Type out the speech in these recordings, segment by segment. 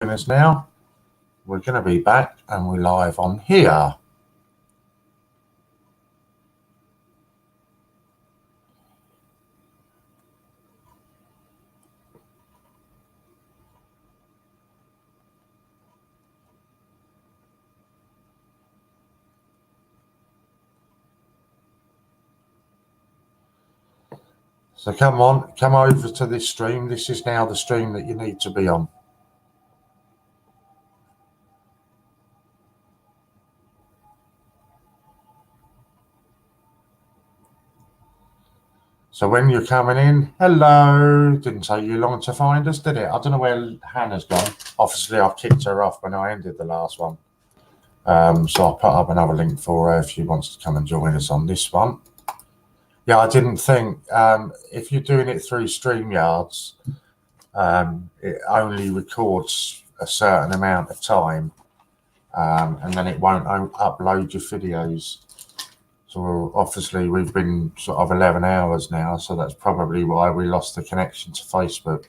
join us now. We're going to be back and we're live on here. So come on, come over to this stream. This is now the stream that you need to be on. So when you're coming in, hello. Didn't take you long to find us, did it? I don't know where Hannah's gone. Obviously, I kicked her off when I ended the last one. So I'll put up another link for her if she wants to come and join us on this one. Yeah, I didn't think if you're doing it through StreamYards, it only records a certain amount of time, and then it won't upload your videos. So obviously we've been sort of 11 hours now, so that's probably why we lost the connection to Facebook.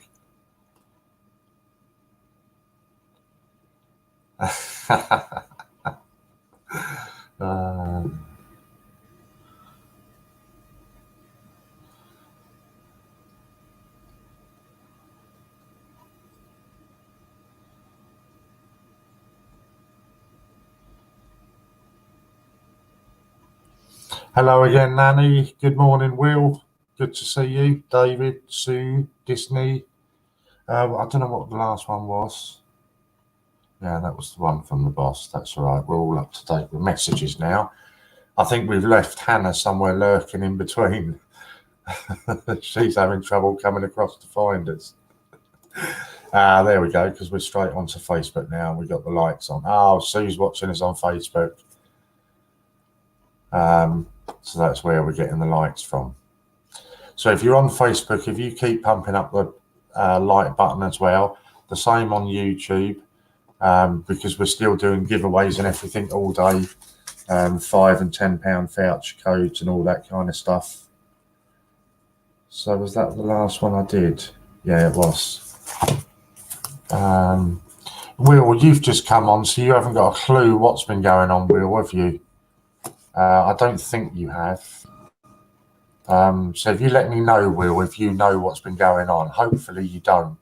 Hello again, Nanny. Good morning, Will. Good to see you. David, Sue, Disney. I don't know what the last one was. Yeah, that was the one from the boss. That's all right. We're all up to date with messages now. I think we've left Hannah somewhere lurking in between. She's having trouble coming across to find us. There we go, because we're straight onto Facebook now. We've got the lights on. Oh, Sue's watching us on Facebook. So that's where we're getting the lights from. So if you're on Facebook, if you keep pumping up the like button as well, the same on YouTube, because we're still doing giveaways and everything all day, £5 and £10 voucher codes and all that kind of stuff. So was that the last one I did? Yeah, it was. Will, you've just come on, so you haven't got a clue what's been going on, Will, have you? I don't think you have. So if you let me know, Will, if you know what's been going on. Hopefully you don't,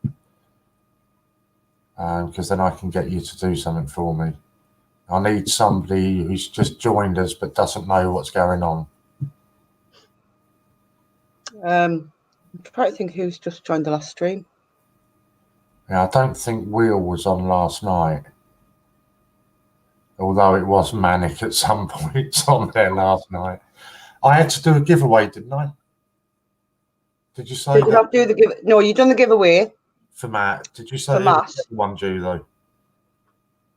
because then I can get you to do something for me. I need somebody who's just joined us but doesn't know what's going on. I'm trying to think who's just joined the last stream. Yeah, I don't think Will was on last night. Although it was manic at some points on there last night. I had to do a giveaway, didn't I? Did you say Did you not do the give? No, you done the giveaway for Matt? Did you say for Matt? One due though?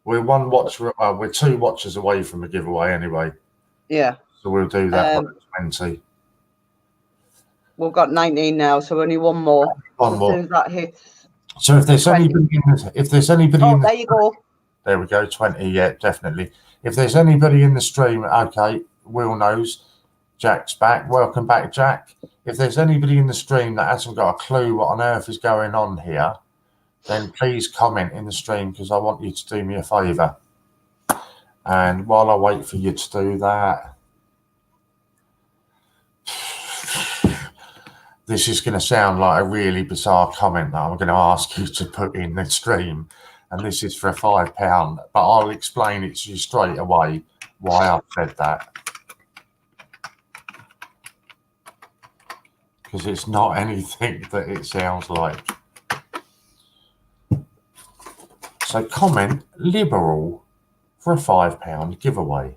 We're one watcher. We're 2 watchers away from a giveaway anyway. Yeah. So we'll do that on 20. We've got 19 now, so only one more. One more. As soon as that hits. So if there's anybody Oh, there you go. There we go, 20, yeah, definitely. If there's anybody in the stream, okay, Will knows. Jack's back. Welcome back, Jack. If there's anybody in the stream that hasn't got a clue what on earth is going on here, then please comment in the stream, because I want you to do me a favour. And while I wait for you to do that, this is going to sound like a really bizarre comment that I'm going to ask you to put in the stream. And this is for a £5, but I'll explain it to you straight away why I've said that. Because it's not anything that it sounds like. So comment liberal for a £5 giveaway.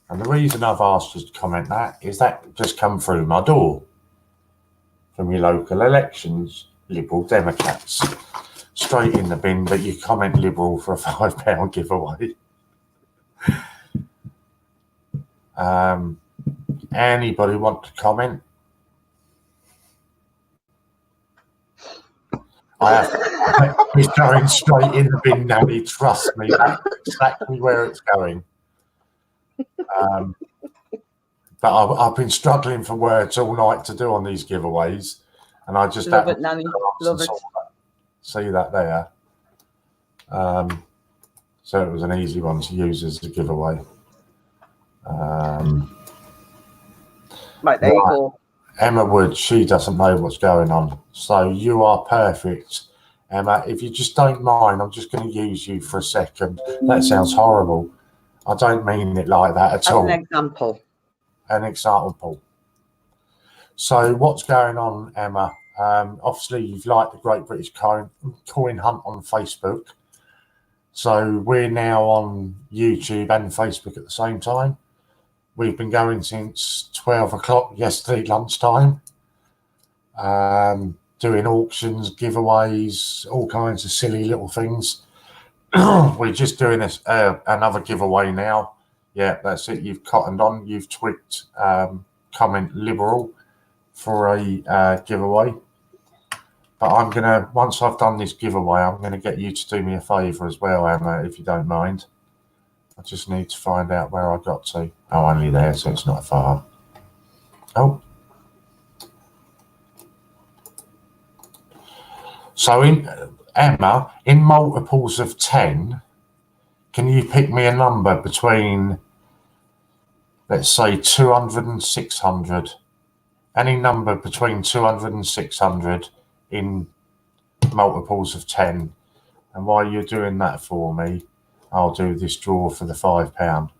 And the reason I've asked you to comment that is that just come through my door from your local elections, Liberal Democrats. Straight in the bin, but you comment liberal for a £5 giveaway. Anybody want to comment? It's going straight in the bin, Nanny. Trust me, that's exactly where it's going. But I've been struggling for words all night to do on these giveaways, and I just love it, Nanny. Love it. See that there. So it was an easy one to use as a giveaway. Right, there you go. Emma Wood, she doesn't know what's going on. So you are perfect, Emma. If you just don't mind, I'm just going to use you for a second. That sounds horrible. I don't mean it like that at all. An example. An example. So what's going on, Emma? Obviously, you've liked the Great British Coin Hunt on Facebook. So we're now on YouTube and Facebook at the same time. We've been going since 12 o'clock yesterday lunchtime, doing auctions, giveaways, all kinds of silly little things. We're just doing this another giveaway now. Yeah, that's it. You've cottoned on. You've tweaked comment liberal for a giveaway. But I'm going to, once I've done this giveaway, I'm going to get you to do me a favour as well, Emma, if you don't mind. I just need to find out where I got to. Oh, only there, so it's not far. Oh. So, Emma, in multiples of 10, can you pick me a number between, let's say, 200 and 600? Any number between 200 and 600 in multiples of 10. And while you're doing that for me, I'll do this draw for the £5.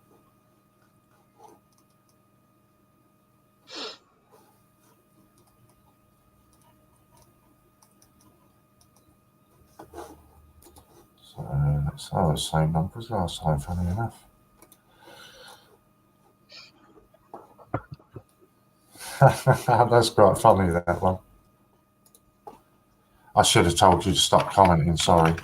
So that's the same number as last time, funny enough. That's quite funny, that one. I should have told you to stop commenting, sorry.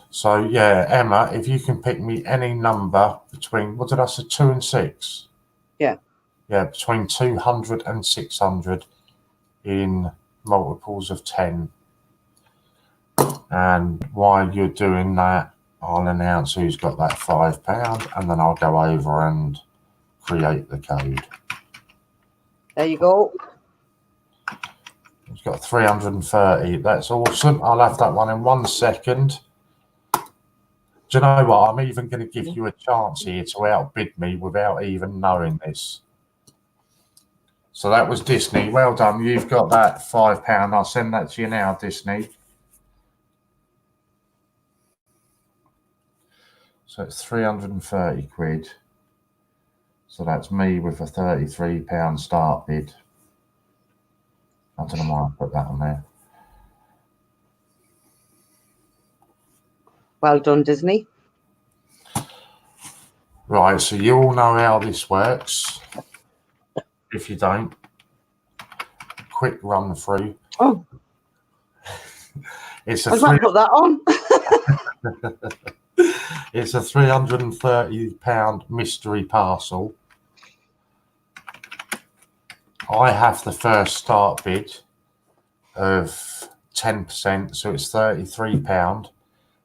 So, yeah, Emma, if you can pick me any number between, what did I say, 2 and 6? Yeah. Yeah, between 200 and 600 in multiples of 10. And while you're doing that, I'll announce who's got that £5, and then I'll go over and create the code. There you go. It's got 330. That's awesome. I'll have that one in 1 second. Do you know what? I'm even going to give you a chance here to outbid me without even knowing this. So that was Disney. Well done. You've got that £5. I'll send that to you now, Disney. So it's 330 quid. So that's me with a £33 start bid. I don't know why I put that on there. Well done, Disney. Right, so you all know how this works. If you don't, quick run through. Oh, It's I was about to put that on. It's a £330 mystery parcel. I have the first start bid of 10%, so it's £33.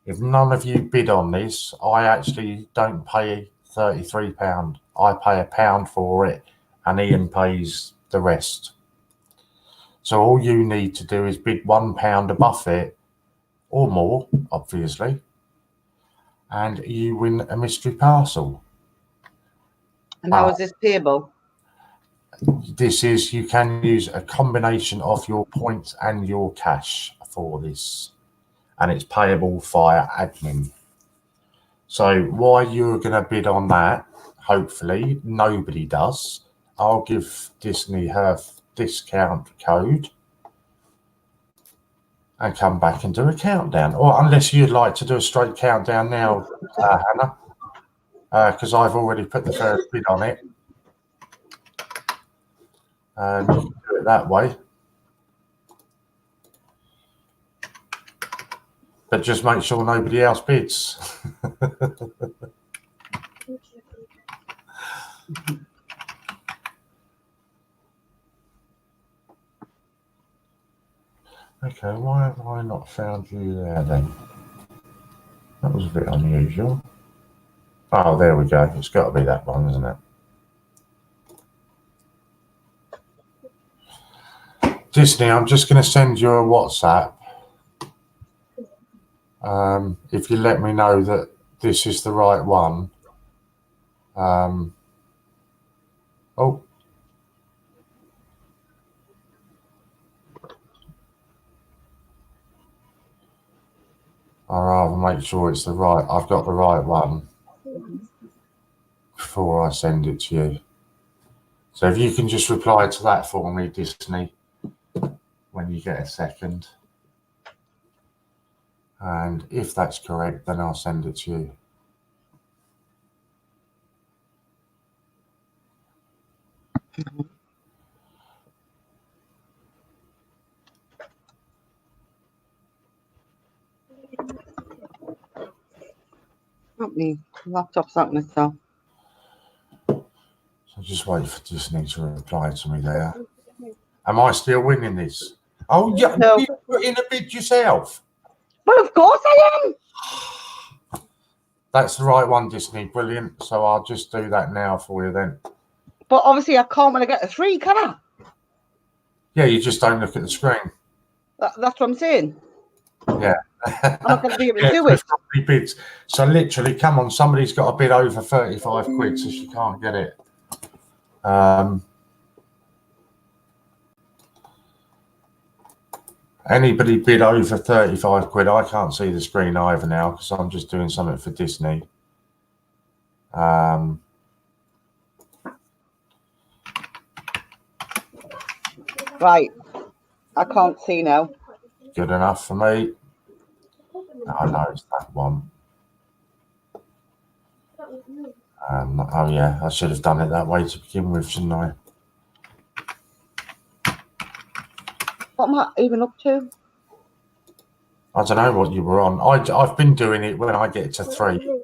If none of you bid on this, I actually don't pay £33. I pay £1 for it, and Ian pays the rest. So all you need to do is bid £1 above it, or more, obviously, and you win a mystery parcel. And how is this payable? This is, you can use a combination of your points and your cash for this, and it's payable via admin. So while you're going to bid on that, hopefully nobody does, I'll give Disney her discount code and come back and do a countdown. Or unless you'd like to do a straight countdown now, Hannah, because I've already put the first bid on it. You can do it that way. But just make sure nobody else bids. Okay, why have I not found you there then? That was a bit unusual. Oh, there we go. It's got to be that one, isn't it? Disney, I'm just going to send you a WhatsApp. If you let me know that this is the right one. Oh, I'll rather make sure it's the right. I've got the right one before I send it to you. So if you can just reply to that for me, Disney, when you get a second. And if that's correct, then I'll send it to you. My laptop's not going to stop. So just wait for Disney to reply to me there. Am I still winning this? Oh, yeah. No. You put in a bid yourself. Well, of course I am. That's the right one, Disney. Brilliant. So I'll just do that now for you then. But obviously I can't when I get a 3, can I? Yeah, you just don't look at the screen. That's what I'm saying. Yeah. I'm not going to be able to do it. Bids. So literally, come on, somebody's got a bid over 35 quid, so she can't get it. Anybody bid over 35 quid? I can't see the screen either now because I'm just doing something for Disney. Right. I can't see now. Good enough for me. I know it's that one. Oh yeah, I should have done it that way to begin with, shouldn't I? What am I even up to? I don't know what you were on. I've been doing it when I get to 3.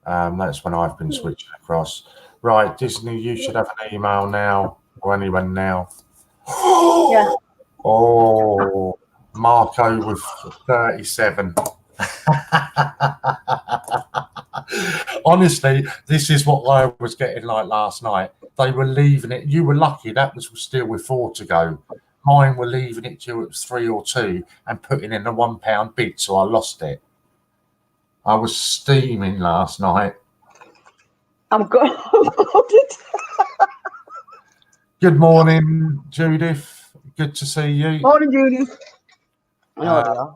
That's when I've been switching across. Right, Disney, you should have an email now, or anyone now. Yeah. Oh, Marco with 37. Honestly, this is what I was getting like last night. They were leaving it. You were lucky that was still with 4 to go. Mine were leaving it till it was 3 or 2 and putting in a £1 bid, so I lost it. I was steaming last night. I'm good. Good morning, Judith. Good to see you. Morning, Judith. I know they are.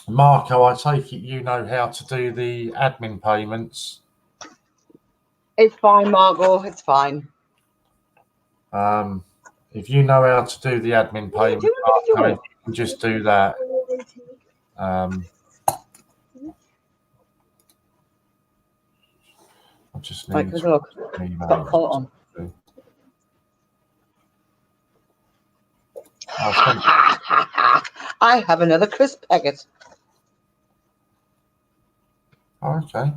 Marco, I take it you know how to do the admin payments. It's fine, Margot. It's fine. If you know how to do the admin payment, Marco, if you can just do that. I just need to look. Got caught on. I have another crisp packet. Okay.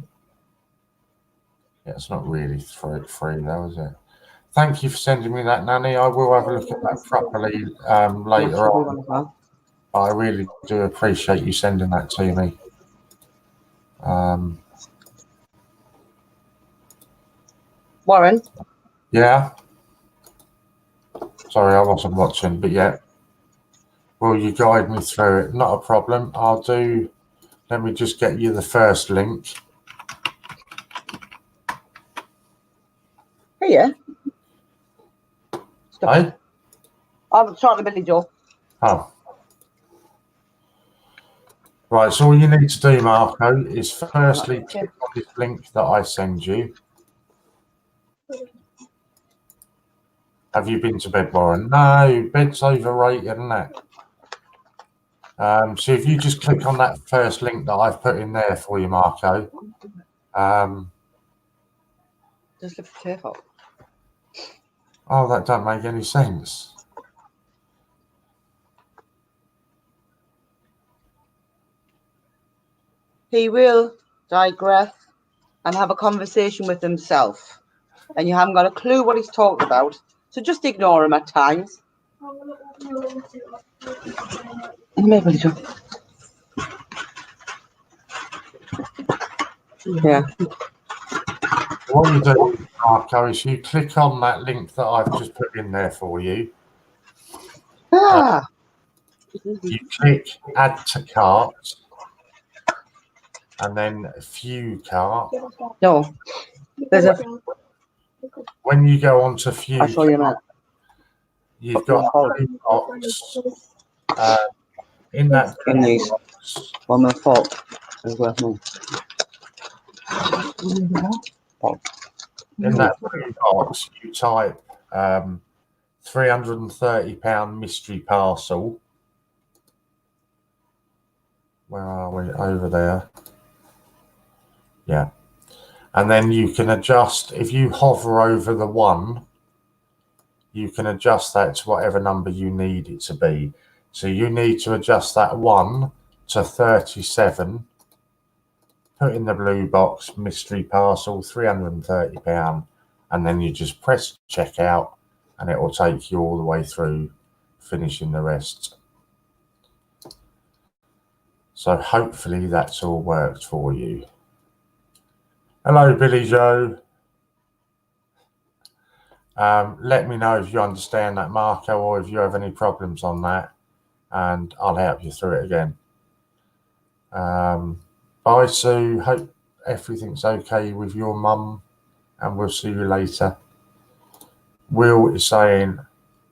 Yeah, it's not really free though, is it? Thank you for sending me that, Nanny. I will have a look at that properly later on. Well. I really do appreciate you sending that to me. Warren? Yeah. Sorry, I wasn't watching, but yeah. Will you guide me through it? Not a problem. I'll do. Let me just get you the first link. Here. Hey? I'm trying to Billy Joe. Oh. Right, so all you need to do, Marco, is firstly click on this link that I send you. Have you been to bed, Warren? No, bed's overrated, isn't it? So if you just click on that first link that I've put in there for you, Marco. Just lift the tape up. Oh, that don't make any sense. He will digress and have a conversation with himself. And you haven't got a clue what he's talking about. So just ignore him at times. Yeah. what you do, Marco, is you click on that link that I've just put in there for you. Ah, You click add to cart and then view cart. no. There's a. When you go on to view I'll show you cart, that. you've got a blue box. In that In these. box, One with fork. Is worth more. in that blue box, you type £330 mystery parcel. Where are we? Over there. Yeah. And then you can adjust, if you hover over the 1, you can adjust that to whatever number you need it to be. So you need to adjust that 1 to 37. Put in the blue box, mystery parcel, £330. And then you just press checkout and it will take you all the way through, finishing the rest. So hopefully that's all worked for you. Hello, Billy Joe. Let me know if you understand that, Marco, or if you have any problems on that, and I'll help you through it again. Bye, Sue. Hope everything's okay with your mum, and we'll see you later. Will is saying,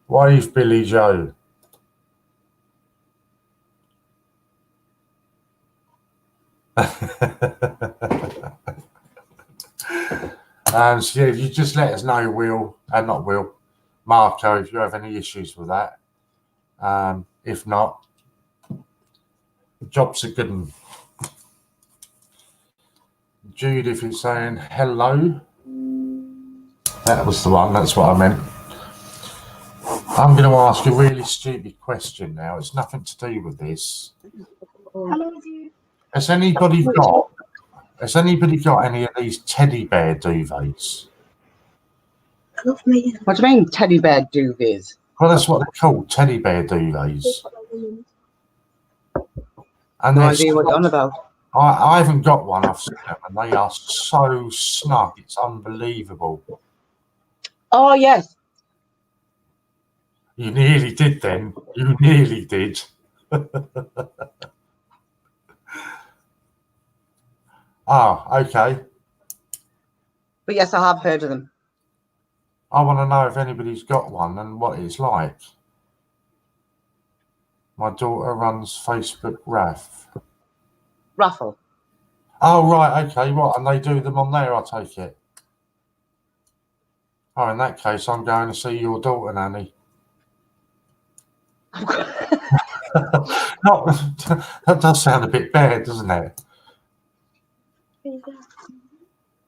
wave Billy Joe. So yeah, if you just let us know, Will, not Will, Marco, if you have any issues with that. If not, the job's a good one. Judith is saying hello. That was the one, that's what I meant. I'm going to ask a really stupid question now. It's nothing to do with this. Has anybody got any of these teddy bear duvets? What do you mean, teddy bear duvets? Well, that's what they're called, teddy bear duvets. And No idea what you're on about. I haven't got one, I've seen them, and they are so snug, it's unbelievable. Oh, yes. You nearly did then. You nearly did. Okay. But yes, I have heard of them. I want to know if anybody's got one and what it's like. My daughter runs Facebook Raffle. Oh, right, okay, what? And they do them on there, I take it. Oh, in that case, I'm going to see your daughter, Nanny. No, that does sound a bit bad, doesn't it?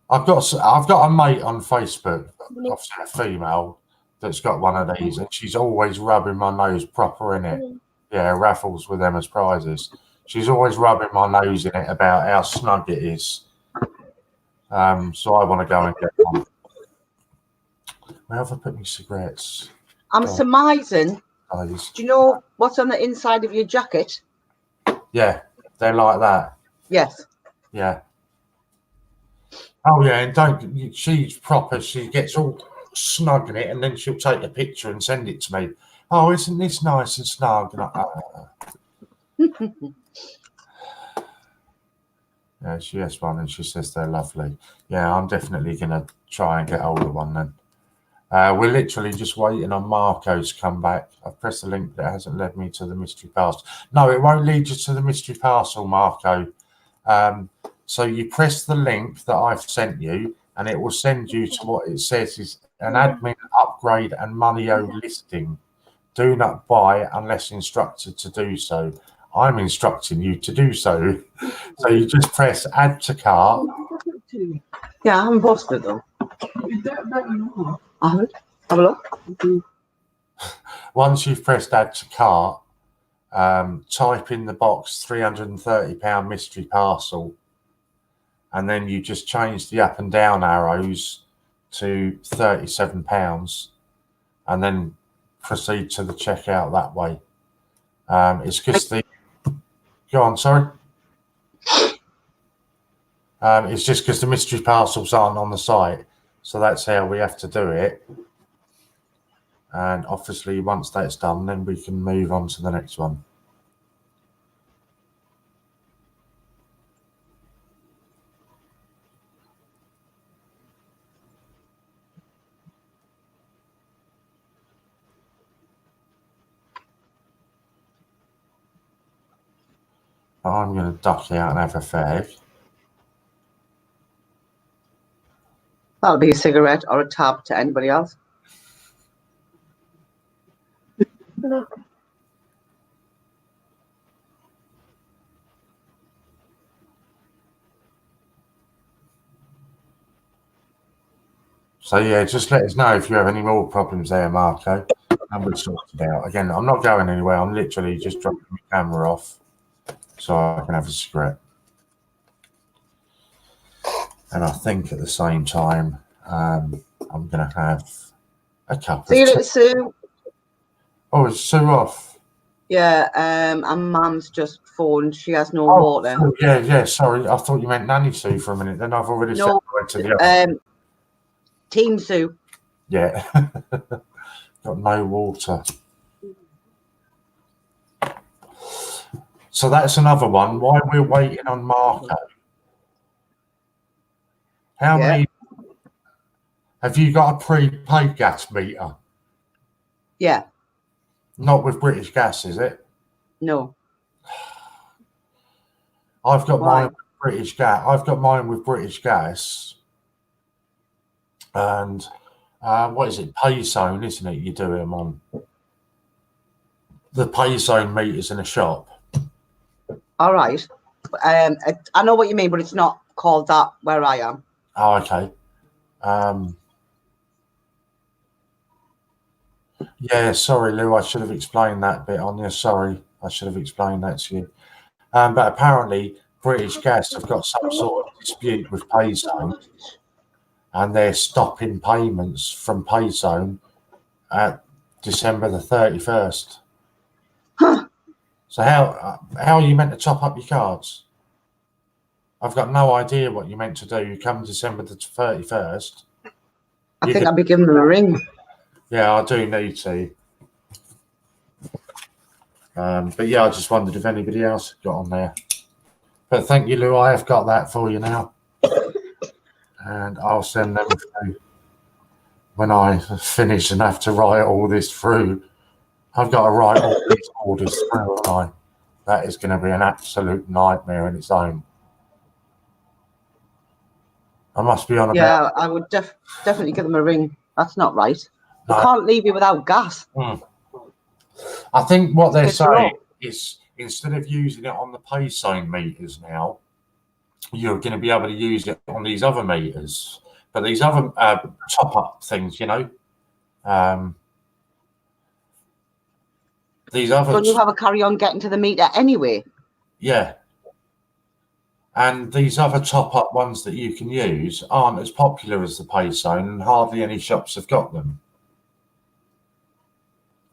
I've got a mate on Facebook, obviously a female, that's got one of these, and she's always rubbing my nose proper in it. Yeah, raffles with them as prizes. She's always rubbing my nose in it about how snug it is. So I want to go and get one. Where have I put my cigarettes? I'm surmising. Guys. Do you know what's on the inside of your jacket? Yeah, they're like that. Yes. Yeah. Oh yeah, and she's proper. She gets all snug in it, and then she'll take a picture and send it to me. Oh, isn't this nice and snug? And yeah, she has one, and she says they're lovely. Yeah, I'm definitely gonna try and get hold of one then. We're literally just waiting on Marco's come back. I've pressed the link, but it hasn't led me to the mystery parcel. No, it won't lead you to the mystery parcel, Marco. So you press the link that I've sent you, and it will send you to what it says is an admin upgrade and money owed listing. Do not buy unless instructed to do so. I'm instructing you to do so. So you just press add to cart. Yeah, I haven't posted them. I haven't. Have a look. Once you've pressed add to cart, type in the box £330 mystery parcel, and then you just change the up and down arrows to £37, and then proceed to the checkout that way. It's because the... Go on, sorry. It's just because the mystery parcels aren't on the site, so that's how we have to do it. And obviously, once that's done, then we can move on to the next one. I'm going to duck out and have a fag. That'll be a cigarette or a tab to anybody else. So yeah, just let us know if you have any more problems there, Marco, and we'll sort it out. Again, I'm not going anywhere. I'm literally just dropping my camera off so I can have a cigarette. And I think at the same time, I'm going to have a cup See you of later, tea. Sue. Oh, is Sue off? Yeah, and Mum's just phoned. She has no Oh, water. oh, yeah, sorry. I thought you meant Nanny Sue for a minute. Then I've already No, said to the other. Team Sue. Yeah. Got no water. So that's another one. Why we're waiting on Marco. How many have you got a prepaid gas meter? Yeah. Not with British Gas, is it? No. I've got mine with British Gas. I've got mine with British Gas. And what is it? Pay zone, isn't it? You do them on the pay zone meters in a shop. All right. I know what you mean, but it's not called that where I am. Oh, okay. Yeah, sorry, Lou. I should have explained that bit on there. Sorry, I should have explained that to you. But apparently, British Gas have got some sort of dispute with Payzone, and they're stopping payments from Payzone at December the 31st. Huh. So how are you meant to top up your cards? I've got no idea what you're meant to do. You come December the 31st. I think I'll be giving them a ring. Yeah, I do need to. But yeah, I just wondered if anybody else got on there. But thank you, Lou. I have got that for you now. And I'll send them through when I finish and have to write all this through. I've got to write all these orders through, haven't I? That is going to be an absolute nightmare in its own. I must be on about... Yeah, I would definitely give them a ring. That's not right. We can't leave you without gas. I think what they're saying is instead of using it on the pay zone meters now, you're going to be able to use it on these other meters. But these other top-up things, you know, these other... Don't you have a carry on getting to the meter anyway? Yeah. And these other top-up ones that you can use aren't as popular as the pay zone, and hardly any shops have got them.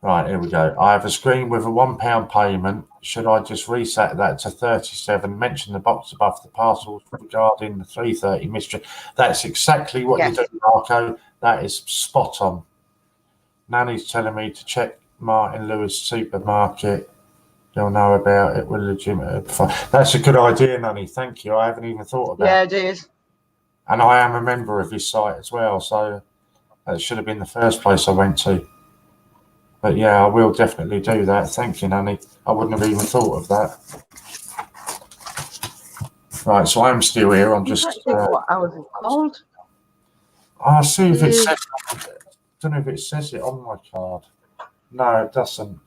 Right, here we go. I have a screen with a £1 payment. Should I just reset that to 37? Mention the box above the parcels regarding the 330 mystery. That's exactly what you do, Marco. That is spot on. Nanny's telling me to check Martin Lewis supermarket. You'll know about it. We're legitimate. That's a good idea, Nanny. Thank you. I haven't even thought about it. Yeah, it is. And I am a member of his site as well, so that should have been the first place I went to. But yeah, I will definitely do that. Thank you, Nanny. I wouldn't have even thought of that. Right, so I'm still here. I'm just... what hours it's called? I'll see if it says... I don't know if it says it on my card. No, it doesn't.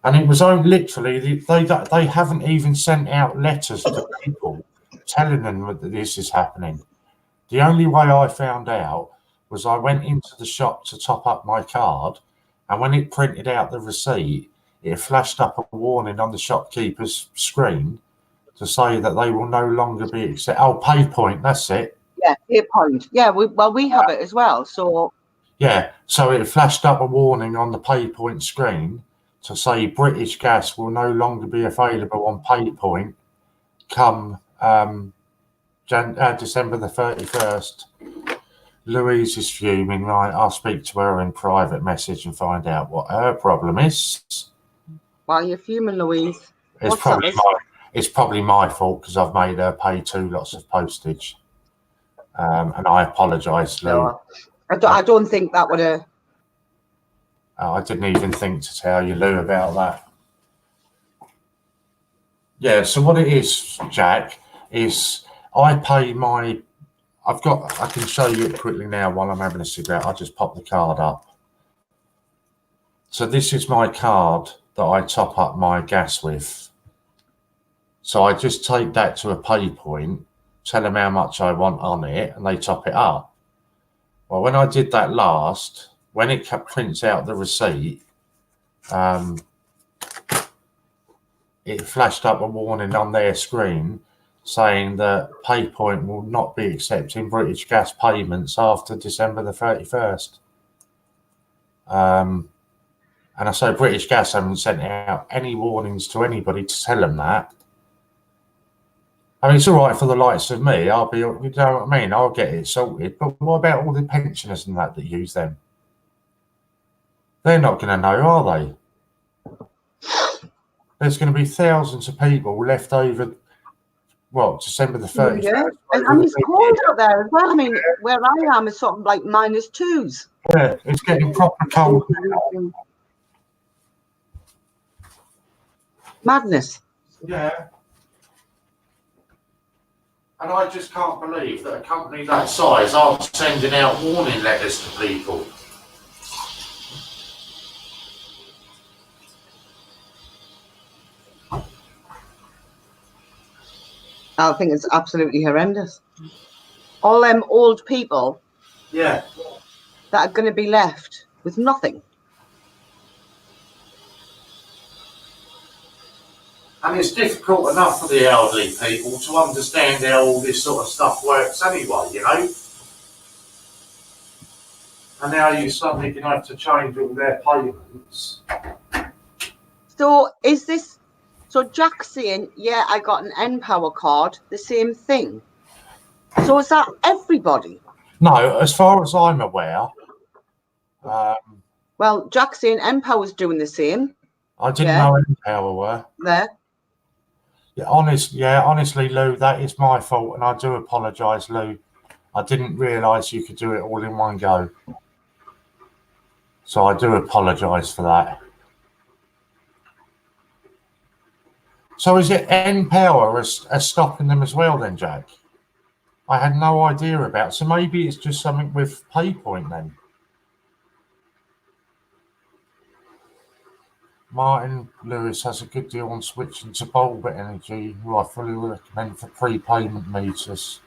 And it was only literally... They haven't even sent out letters to people telling them that this is happening. The only way I found out was I went into the shop to top up my card, and when it printed out the receipt, it flashed up a warning on the shopkeeper's screen to say that they will no longer be accepted. Oh, PayPoint, that's it. Yeah, PayPoint. Yeah, we have it as well. So yeah, so it flashed up a warning on the PayPoint screen to say British Gas will no longer be available on PayPoint come December the 31st, Louise is fuming. Right, I'll speak to her in private message and find out what her problem is. While you're fuming, Louise. It's probably my fault because I've made her pay 2 lots of postage. And I apologise, Lou. No, I don't think that would have... I didn't even think to tell you, Lou, about that. Yeah, so what it is, Jack, is I pay my... I can show you it quickly now while I'm having a cigarette. I'll just pop the card up. So this is my card that I top up my gas with. So I just take that to a pay point, tell them how much I want on it, and they top it up. Well, when I did that last, when it prints out the receipt, it flashed up a warning on their screen saying that PayPoint will not be accepting British Gas payments after December the 31st. And I say British Gas haven't sent out any warnings to anybody to tell them that. I mean, it's all right for the likes of me. I'll be, you know what I mean? I'll get it sorted. But what about all the pensioners and that use them? They're not going to know, are they? There's going to be thousands of people left over, well, December the 31st. Yeah. And it's cold out there as well. I mean, where I am is something like -2s. Yeah, it's getting proper cold now. Madness. Yeah. And I just can't believe that a company that size aren't sending out warning letters to people. I think it's absolutely horrendous. All them old people, yeah, that are going to be left with nothing. And it's difficult enough for the elderly people to understand how all this sort of stuff works anyway, you know? And now you're suddenly going to have to change all their payments. So is this, so Jack's saying, yeah, I got an N-Power card, the same thing. So is that everybody? No, as far as I'm aware. Well, Jack's saying N-Power's doing the same. I didn't know N-Power were. There. Yeah, honestly, Lou, that is my fault, and I do apologise, Lou. I didn't realise you could do it all in one go. So I do apologise for that. So is it N-Power as stopping them as well then, Jack? I had no idea about it. So maybe it's just something with PayPoint then. Martin Lewis has a good deal on switching to bulb energy, who I fully recommend for prepayment meters.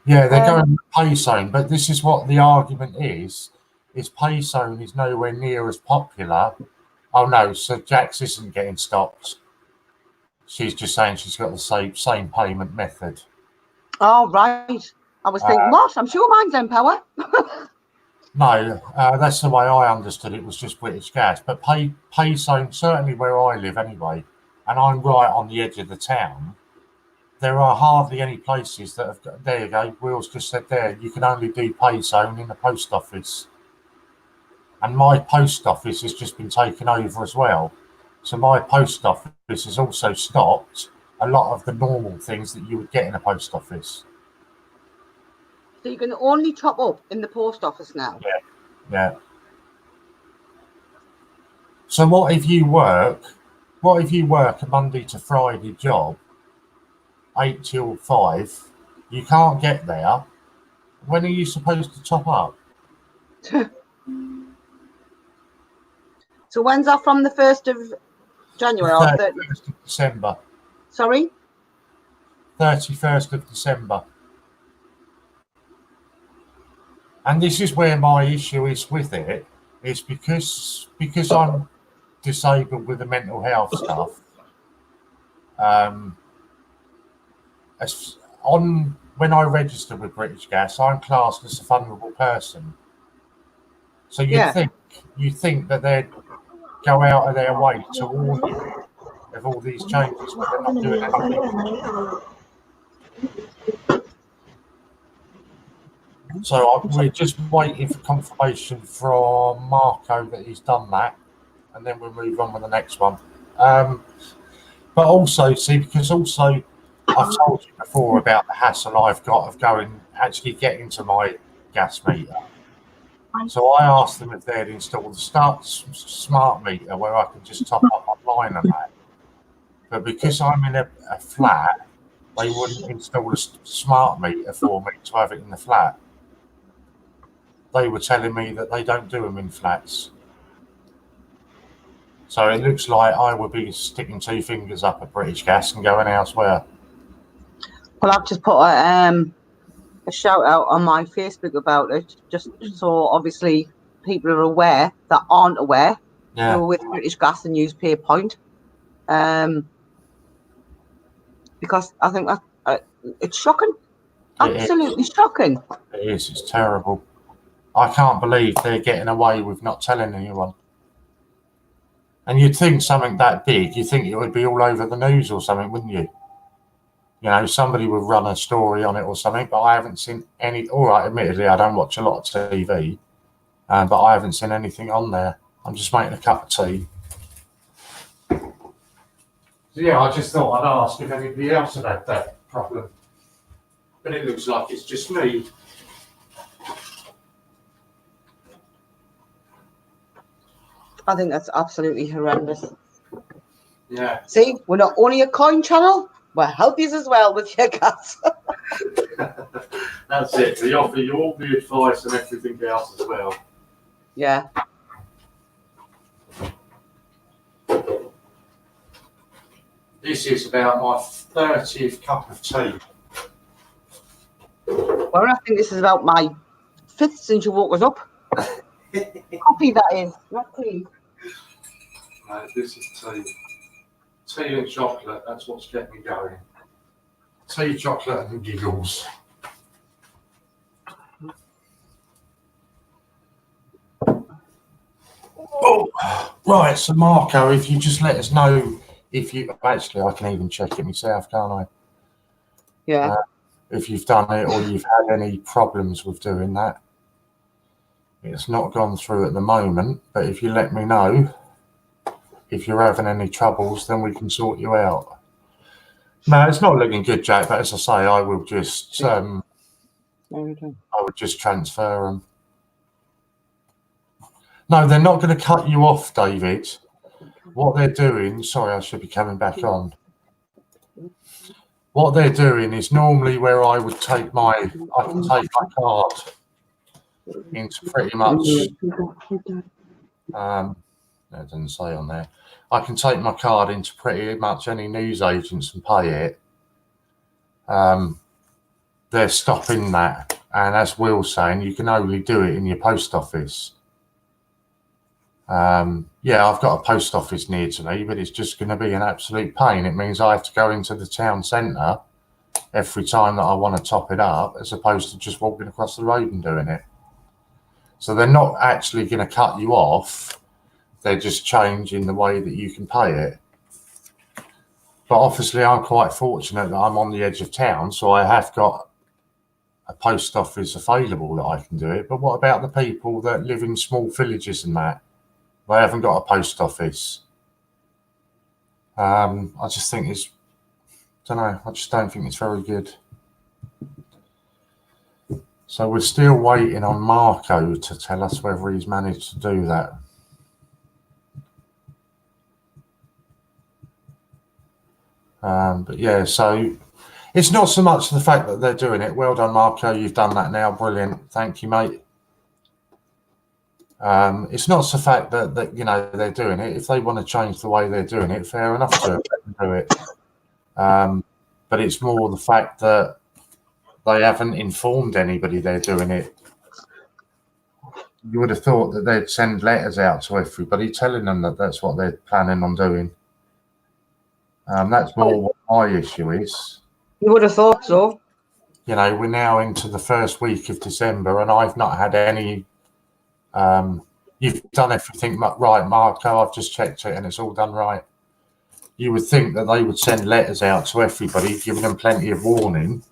Yeah, they're going to PayZone, but this is what the argument is PayZone is nowhere near as popular. Oh no, so Jax isn't getting stopped. She's just saying she's got the same payment method. Oh, right. I was thinking, what? I'm sure mine's N-Power. No, that's the way I understood it, was just British Gas. But PayZone, certainly where I live anyway, and I'm right on the edge of the town, there are hardly any places that have got, there you go, Will's just said there, you can only do PayZone in the post office. And my post office has just been taken over as well. So my post office has also stopped a lot of the normal things that you would get in a post office. So you can only top up in the post office now? Yeah. So what if you work a Monday to Friday job, 8 till 5, you can't get there, when are you supposed to top up? So when's that, from the 1st of January or 31st of December? Sorry? 31st of December. And this is where my issue is with it, is because I'm disabled with the mental health stuff. When I register with British Gas, I'm classed as a vulnerable person. So you think that they'd go out of their way to warn you. of all these changes, but they're not doing anything. So we're just waiting for confirmation from Marco that he's done that, and then we'll move on with the next one. But also, see, because also I've told you before about the hassle I've got of actually getting to my gas meter. So I asked them if they'd install the smart meter where I can just top up online and that. But because I'm in a flat, they wouldn't install a smart meter for me to have it in the flat. They were telling me that they don't do them in flats. So it looks like I would be sticking two fingers up at British Gas and going elsewhere. Well, I've just put a shout out on my Facebook about it, just so obviously people are aware that aren't aware. Yeah. Go with British Gas and use PayPoint. Because I think that it's shocking. Absolutely shocking. It is. It's terrible. I can't believe they're getting away with not telling anyone. And you'd think something that big, you'd think it would be all over the news or something, wouldn't you? You know, somebody would run a story on it or something, but I haven't seen any. All right, admittedly, I don't watch a lot of TV, but I haven't seen anything on there. I'm just making a cup of tea. So yeah, I just thought I'd ask if anybody else had had that problem. But it looks like it's just me. I think that's absolutely horrendous. Yeah. See, we're not only a coin channel, we'll help you as well with your gas. That's it. We offer you all the advice and everything else as well. Yeah. This is about my 30th cup of tea. Well, I think this is about my 5th since you woke us up. Coffee, that is, not tea. No, this is tea. Tea and chocolate, that's what's kept me going. Tea, chocolate and giggles. Oh, right, so Marco, if you just let us know if you... Actually, I can even check it myself, can't I? Yeah. If you've done it or you've had any problems with doing that. It's not gone through at the moment, but if you let me know if you're having any troubles, then we can sort you out. No, it's not looking good, Jack, but as I say, I will just I would just transfer them. No, they're not going to cut you off, David. What they're doing, sorry, I should be coming back on. What they're doing is normally where I can take my card into pretty much, it doesn't say on there, I can take my card into pretty much any news agents and pay it. They're stopping that, and as Will's saying, you can only do it in your post office. Yeah, I've got a post office near to me, but it's just going to be an absolute pain. It means I have to go into the town centre every time that I want to top it up, as opposed to just walking across the road and doing it. So they're not actually going to cut you off. They're just changing the way that you can pay it. But obviously I'm quite fortunate that I'm on the edge of town, so I have got a post office available that I can do it. But what about the people that live in small villages and that? They haven't got a post office. I just think it's, I just don't think it's very good. So we're still waiting on Marco to tell us whether he's managed to do that. But yeah, so it's not so much the fact that they're doing it. Well done, Marco. You've done that now. Brilliant. Thank you, mate. It's not the fact that they're doing it. If they want to change the way they're doing it, fair enough to do it. But it's more the fact that they haven't informed anybody they're doing it. You would have thought that they'd send letters out to everybody telling them that that's what they're planning on doing. That's more what my issue is. You would have thought so. You know, we're now into the first week of December and I've not had any... you've done everything right, Marco. I've just checked it and it's all done right. you would think that they would send letters out to everybody, giving them plenty of warning.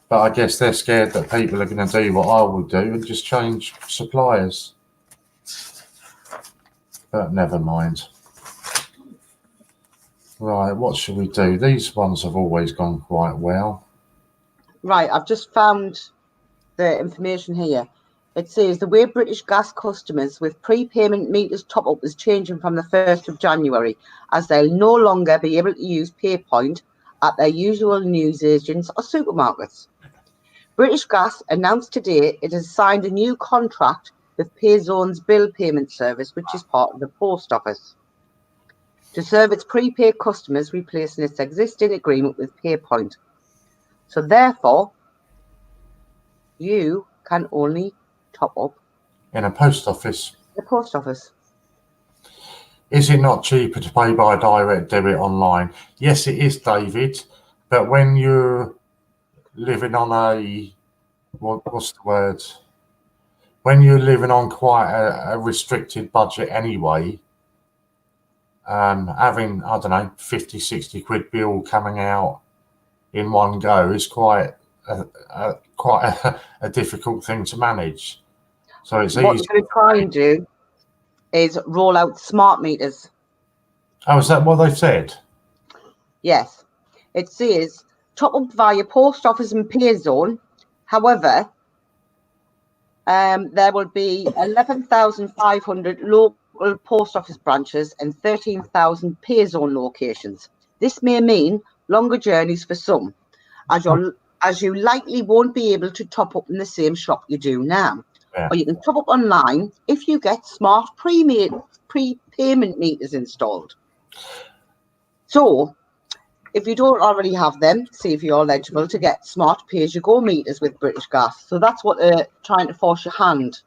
But I guess they're scared that people are going to do what I would do and just change suppliers. But never mind. Right, what should we do? These ones have always gone quite well. Right, I've just found the information here. It says the way British Gas customers with prepayment meters top up is changing from the 1st of January, as they'll no longer be able to use PayPoint at their usual newsagents or supermarkets. British Gas announced today it has signed a new contract with Payzone's bill payment service, which is part of the Post Office, to serve its prepaid customers, replacing its existing agreement with PayPoint. So therefore, you can only top up in a post office. The post office. Is it not cheaper to pay by direct debit online? Yes, it is, David. But when you're living on a, what's the word? When you're living on quite a restricted budget anyway, having, I don't know, 50, 60 quid bill coming out in one go is quite a difficult thing to manage. So it's what easy. What you're going to try and do is roll out smart meters. Oh, is that what they've said? Yes. It says top up via post office and Payzone. However, there will be 11,500 local post office branches and 13,000 Payzone locations. This may mean longer journeys for some, as you likely won't be able to top up in the same shop you do now. Yeah. Or you can top up online if you get smart prepayment meters installed. So, if you don't already have them, see if you're eligible to get smart pay-as-you-go meters with British Gas. So that's what they're trying to force your hand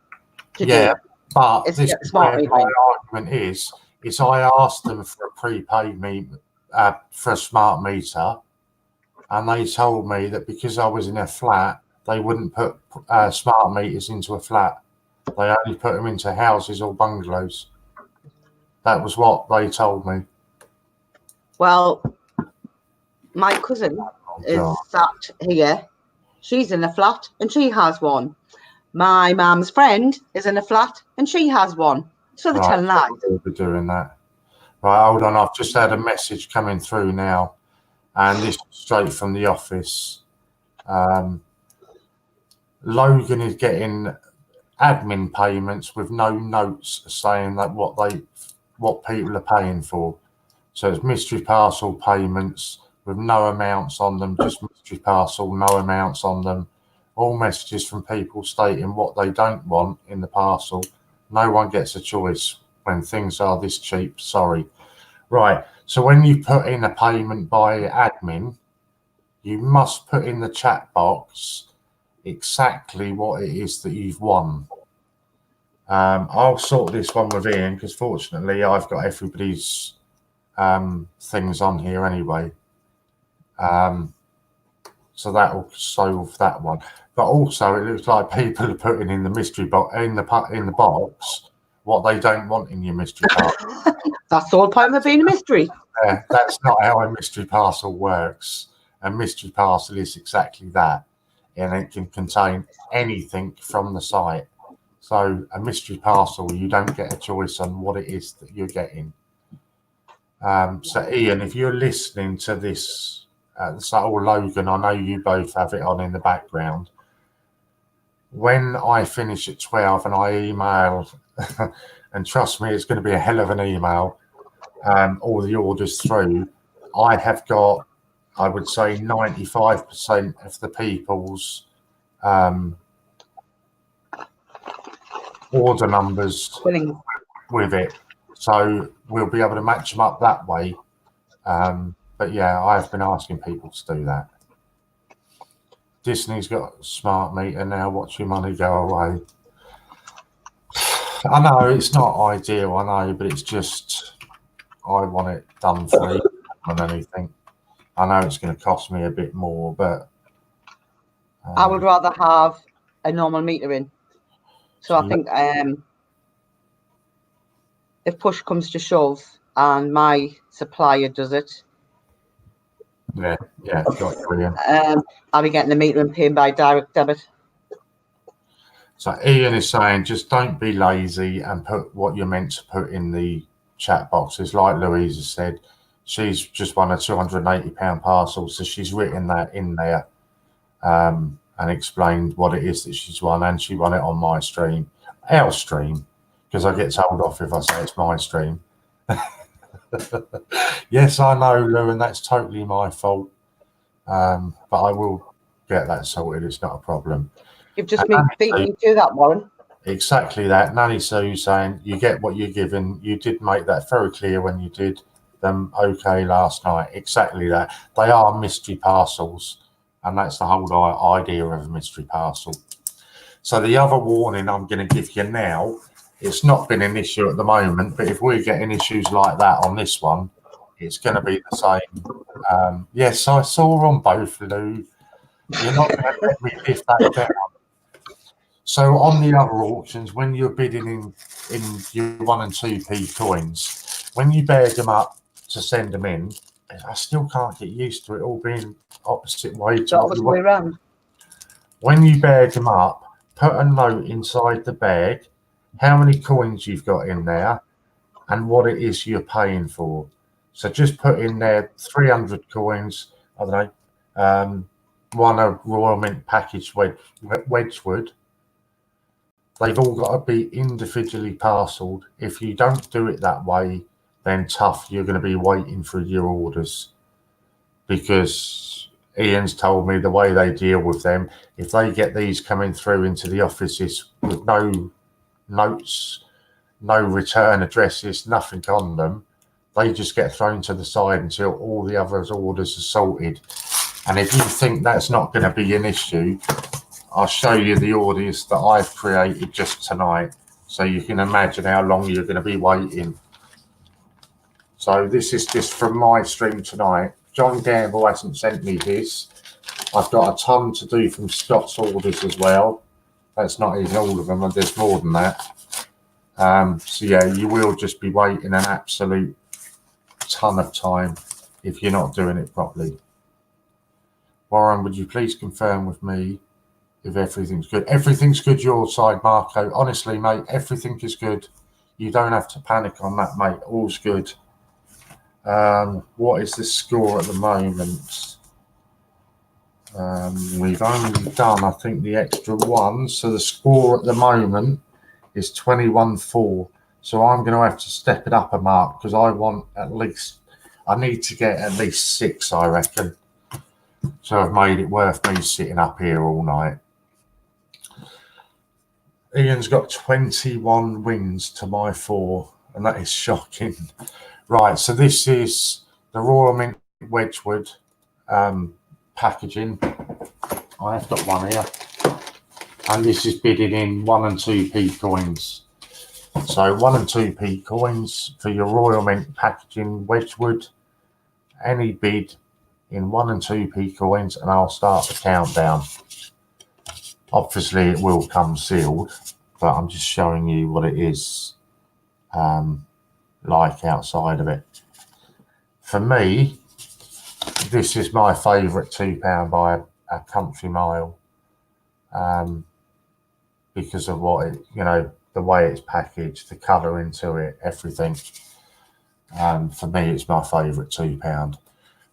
to do. Yeah, but is this get is smart where my metering. argument is I asked them for a prepaid meter, for a smart meter, and they told me that because I was in a flat, they wouldn't put smart meters into a flat. They only put them into houses or bungalows. That was what they told me. Well, my cousin is sat here. She's in a flat and she has one. My mum's friend is in a flat and she has one. So they're telling lies. We'll be doing that. Right, hold on. I've just had a message coming through now, and this is straight from the office. Logan is getting admin payments with no notes saying that what people are paying for. So it's mystery parcel payments with no amounts on them, just mystery parcel, no amounts on them. All messages from people stating what they don't want in the parcel. No one gets a choice when things are this cheap. Sorry. Right. So when you put in a payment by admin, you must put in the chat box exactly what it is that you've won. I'll sort this one with Ian because fortunately I've got everybody's things on here anyway. So that will solve that one. But also it looks like people are putting in the mystery box in the box what they don't want in your mystery parcel. That's the whole point of being a mystery. That's not how a mystery parcel works. A mystery parcel is exactly that, and it can contain anything from the site. So a mystery parcel, you don't get a choice on what it is that you're getting. So Ian, if you're listening to this, or Logan, I know you both have it on in the background. When I finish at 12 and I email, and trust me, it's going to be a hell of an email, all the orders through, I have got, I would say 95% of the people's order numbers with it. So we'll be able to match them up that way. But yeah, I have been asking people to do that. Disney's got a smart meter now. Watch your money go away. I know it's not ideal, I know, but it's just I want it done free more than anything. I know it's going to cost me a bit more, but I would rather have a normal meter in. So I think if push comes to shove, and my supplier does it, Yeah, got you, Ian. I'll be getting the meter and paying by direct debit. So Ian is saying, just don't be lazy and put what you're meant to put in the chat boxes. Like Louisa said, she's just won a £280 parcel, so she's written that in there and explained what it is that she's won, and she won it on my stream, our stream, because I get told off if I say it's my stream. Yes, I know, Lou, and that's totally my fault, but I will get that sorted. It's not a problem. You've just been beating me to that, Warren. Exactly that. Nanny Sue saying, you get what you're given. You did make that very clear when you did them okay last night. Exactly that. They are mystery parcels, and that's the whole idea of a mystery parcel. So the other warning I'm going to give you now, it's not been an issue at the moment, but if we're getting issues like that on this one, it's going to be the same. Yes, I saw on both, Lou. You're not going to let me lift that down. So on the other auctions, when you're bidding in your 1 and 2p coins, when you bag them up to send them in, I still can't get used to it all being opposite way. Opposite way around. When you bag them up, put a note inside the bag, how many coins you've got in there, and what it is you're paying for. So just put in there 300 coins, I don't know, one of Royal Mint package Wedgwood. They've all got to be individually parcelled. If you don't do it that way, then tough, you're going to be waiting for your orders. Because Ian's told me the way they deal with them, if they get these coming through into the offices with no notes, no return addresses, nothing on them, they just get thrown to the side until all the other orders are sorted. And if you think that's not going to be an issue, I'll show you the orders that I've created just tonight, so you can imagine how long you're going to be waiting. So this is just from my stream tonight. John Gamble hasn't sent me his. I've got a ton to do from Scott's orders as well. That's not even all of them, and there's more than that. So yeah, you will just be waiting an absolute ton of time if you're not doing it properly. Warren, would you please confirm with me if everything's good? Everything's good your side, Marco. Honestly, mate, everything is good. You don't have to panic on that, mate. All's good. What is the score at the moment? We've only done, I think, the extra one. So the score at the moment is 21-4. So I'm going to have to step it up a mark because I need to get at least 6, I reckon. So I've made it worth me sitting up here all night. Ian's got 21 wins to my 4, and that is shocking. Right, so this is the Royal Mint Wedgwood packaging. I have got one here, and this is bidding in 1 and 2p coins. So 1 and 2p coins for your Royal Mint packaging Wedgwood. Any bid in 1 and 2p coins, and I'll start the countdown. Obviously, it will come sealed, but I'm just showing you what it is like outside of it. For me, this is my favourite £2 by a country mile because of what it, the way it's packaged, the colour into it, everything. For me, it's my favourite £2.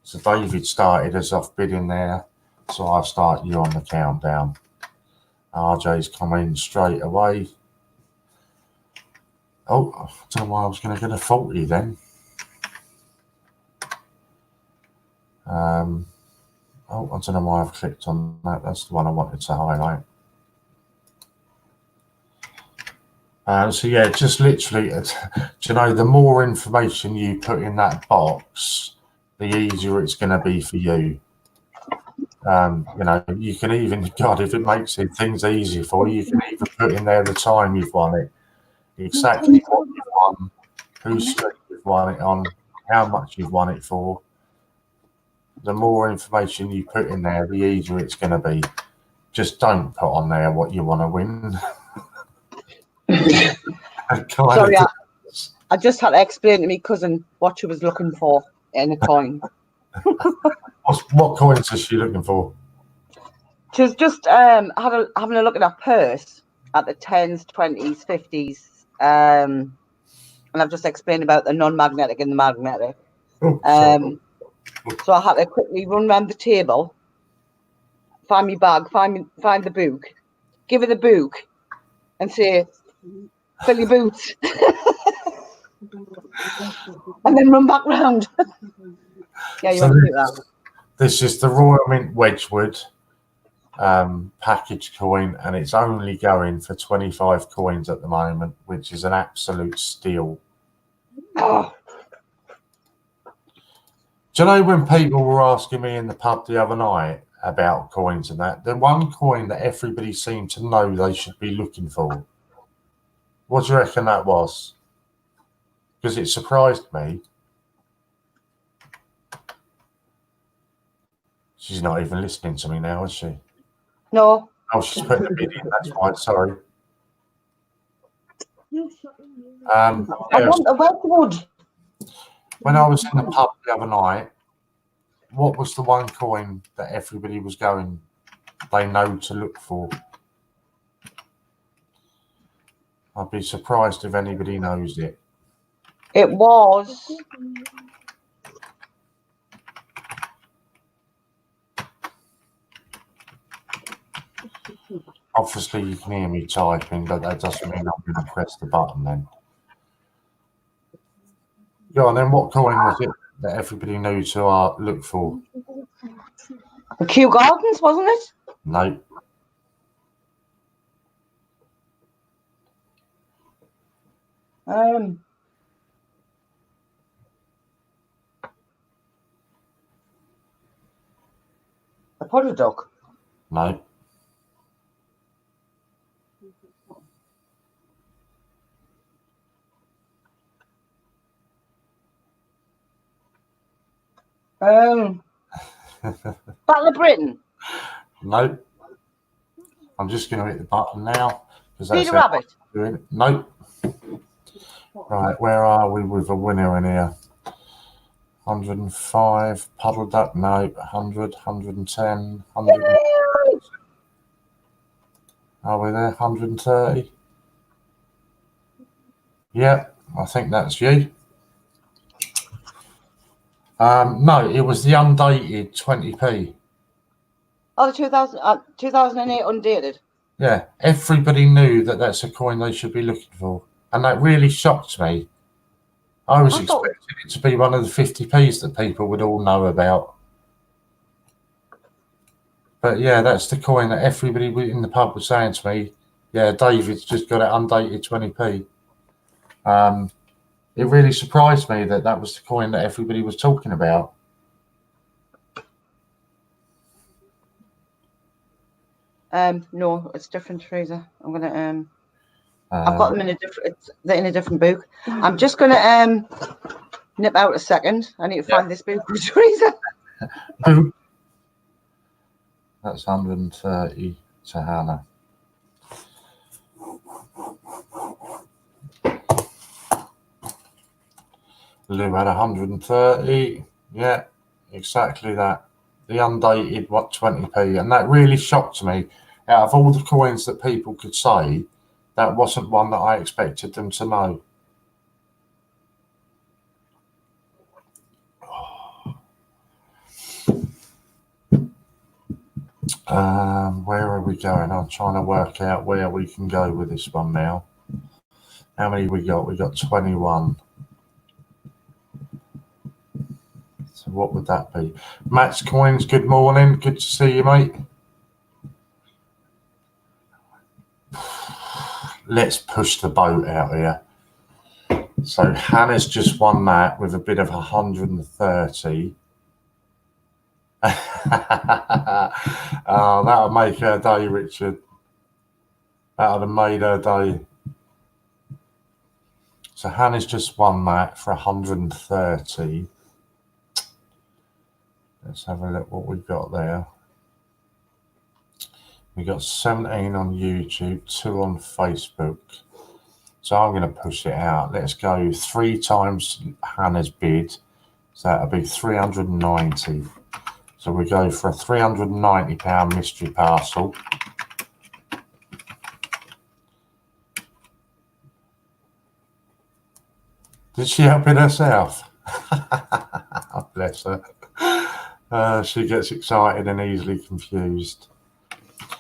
So David started us off bidding there, so I'll start you on the countdown. RJ's coming straight away. Oh, I don't know why I was going to get a 40 then. Oh, I don't know why I've clicked on that. That's the one I wanted to highlight. So yeah, just literally, the more information you put in that box, the easier it's going to be for you. You can even, God, if it makes things easier for you, you can even put in there the time you've won it, exactly what you've won, whose street you've won it on, how much you've won it for. The more information you put in there, the easier it's going to be. Just don't put on there what you want to win. Sorry, I just had to explain to my cousin what she was looking for in a coin. What coins is she looking for? She was just having a look at her purse at the 10s, 20s, 50s. And I've just explained about the non-magnetic and the magnetic. So I had to quickly run around the table, find my bag, find the book, give her the book, and say, "Fill your boots," and then run back round. Yeah, you want to do that. This is the Royal Mint Wedgwood package coin, and it's only going for 25 coins at the moment, which is an absolute steal. Oh. Do you know when people were asking me in the pub the other night about coins and that, the one coin that everybody seemed to know they should be looking for, what do you reckon that was? Because it surprised me. She's not even listening to me now, is she? No. Oh, she's putting a bid in. That's fine. Sorry. I want a Wedgwood. When I was in the pub the other night, what was the one coin that everybody was going, they know to look for? I'd be surprised if anybody knows it. It was... Obviously, you can hear me typing, but that doesn't mean I'm going to press the button then. Go on, then what coin was it that everybody knew to look for? The Kew Gardens, wasn't it? No. A Puddle Duck? No. Battle of Britain? No. I'm just going to hit the button now. Peter Rabbit? No. Right, where are we with a winner in here? 105, Puddle Duck, no. 100, 110, 100. Are we there? 130? Yeah, I think that's you. No, it was the undated 20p. Oh, the 2008 undated? Yeah, everybody knew that that's a coin they should be looking for. And that really shocked me. I was expecting it to be one of the 50p's that people would all know about. But yeah, that's the coin that everybody in the pub was saying to me, yeah, David's just got it undated 20p. It really surprised me that that was the coin that everybody was talking about. No, it's different, Teresa. I'm gonna I've got them in a different book. I'm just gonna nip out a second. I need to find this book, Teresa. That's 130 to Hannah. Lou had 130. Yeah, exactly that. The undated, 20p. And that really shocked me. Out of all the coins that people could say, that wasn't one that I expected them to know. Where are we going? I'm trying to work out where we can go with this one now. How many we got? We got 21. So what would that be? Matt's Coins, good morning. Good to see you, mate. Let's push the boat out here. So Hannah's just won that with a bid of 130. Oh, that'll make her day, Richard. That would have made her day. So Hannah's just won that for 130. Let's have a look what we've got there. We got 17 on YouTube, 2 on Facebook, So I'm going to push it out. Let's go 3 times Hannah's bid. So that'll be 390. So we go for a £390 mystery parcel. Did she help it herself? Bless her. She gets excited and easily confused.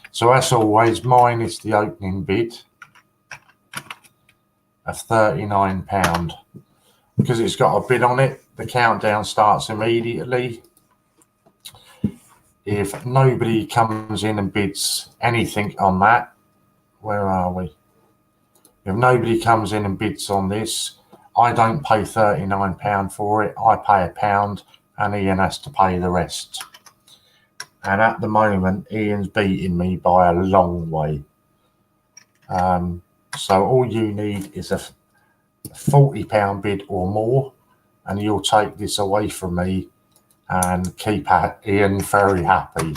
So as always, mine is the opening bid of £39. Because it's got a bid on it, the countdown starts immediately. If nobody comes in and bids anything on that, where are we? If nobody comes in and bids on this, I don't pay £39 for it. I pay £1 and Ian has to pay the rest. And at the moment, Ian's beating me by a long way. So all you need is a £40 bid or more, and you'll take this away from me and keep Ian very happy.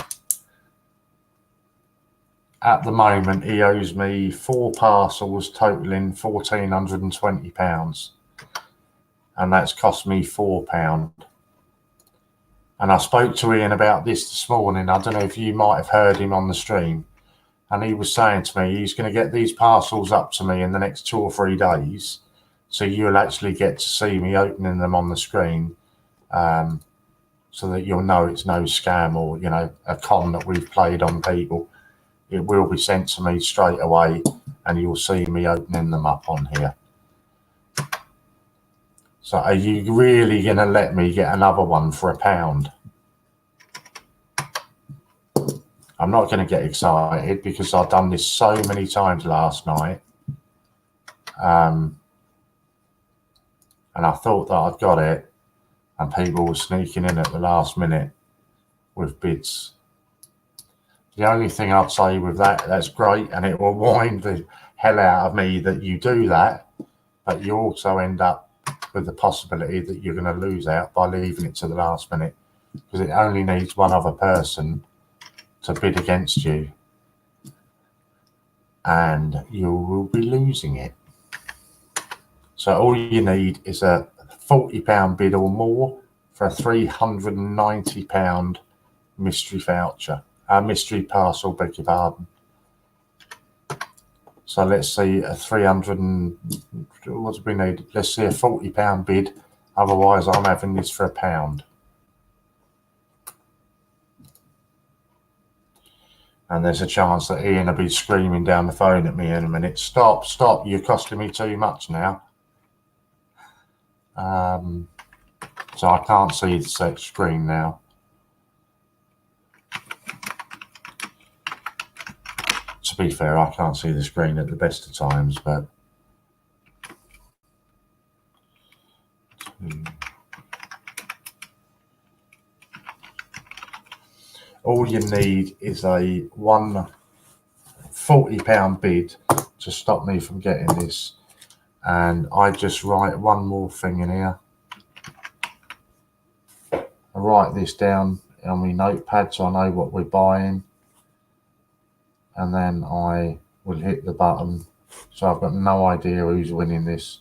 At the moment, he owes me 4 parcels totaling £1,420, and that's cost me £4. And I spoke to Ian about this morning. I don't know if you might have heard him on the stream, and he was saying to me he's going to get these parcels up to me in the next 2 or 3 days, so you'll actually get to see me opening them on the screen, so that you'll know it's no scam or, you know, a con that we've played on people. It will be sent to me straight away, and you'll see me opening them up on here. So are you really going to let me get another one for £1? I'm not going to get excited because I've done this so many times last night. And I thought that I'd got it, and people were sneaking in at the last minute with bids. The only thing I'd say with that, that's great, and it will wind the hell out of me that you do that, but you also end up with the possibility that you're going to lose out by leaving it to the last minute, because it only needs one other person to bid against you, and you will be losing it. So all you need is a £40 bid or more for a £390 mystery voucher. Mystery parcel, beg your pardon. So let's see a 300 and what do we need? Let's see a £40 bid. Otherwise, I'm having this for £1. And there's a chance that Ian will be screaming down the phone at me in a minute. Stop, stop, you're costing me too much now. So I can't see the set screen now. To be fair, I can't see the screen at the best of times, but all you need is a £40 bid to stop me from getting this. And I just write one more thing in here. I write this down on my notepad so I know what we're buying. And then I will hit the button. So I've got no idea who's winning this.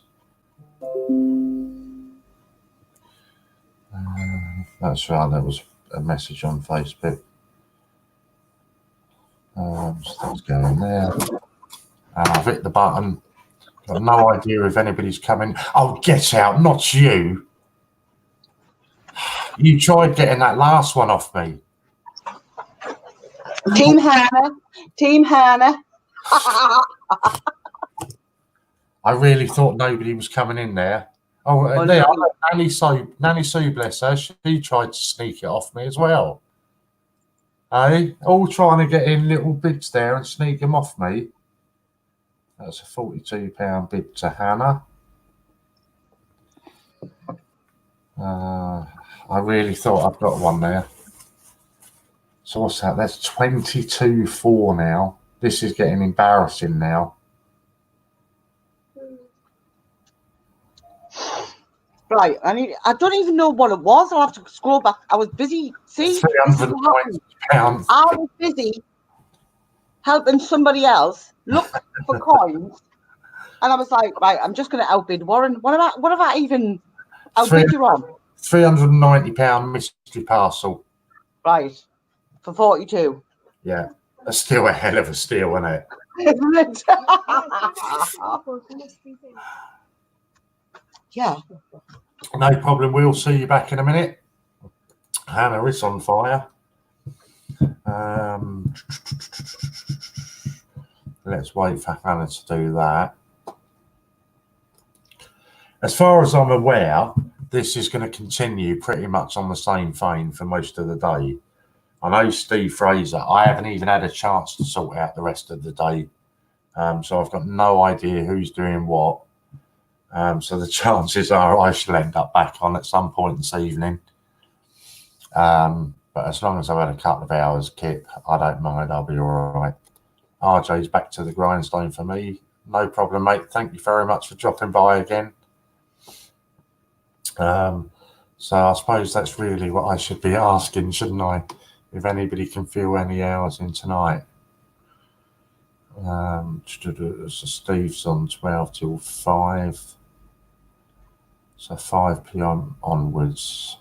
That's right, there was a message on Facebook. So that's going there. And I've hit the button. Got no idea if anybody's coming. Oh, get out, not you. You tried getting that last one off me. Team Hannah. Team Hannah. I really thought nobody was coming in there. Oh, there, no. Nanny Sue, bless her, she tried to sneak it off me as well. Hey, all trying to get in little bids there and sneak them off me. That's a £42 bid to Hannah. I really thought I'd got one there. So what's that? That's 22.4 now. This is getting embarrassing now. Right, I don't even know what it was. I'll have to scroll back. I was busy. See, £320. I was busy helping somebody else look for coins And I was like, right, I'm just going to outbid Warren. What have I even outbid you on? £390 mystery parcel. Right, for 42. Yeah, that's still a hell of a steal, isn't it? Isn't it? Yeah. No problem. We'll see you back in a minute. Hannah is on fire. Let's wait for Hannah to do that. As far as I'm aware, this is going to continue pretty much on the same vein for most of the day. I know Steve Fraser, I haven't even had a chance to sort out the rest of the day. So I've got no idea who's doing what. So the chances are I shall end up back on at some point this evening. But as long as I've had a couple of hours, Kip, I don't mind. I'll be all right. RJ's back to the grindstone for me. No problem, mate. Thank you very much for dropping by again. So I suppose that's really what I should be asking, shouldn't I? If anybody can fill any hours in tonight. So Steve's on 12 till 5. So 5 p.m. onwards.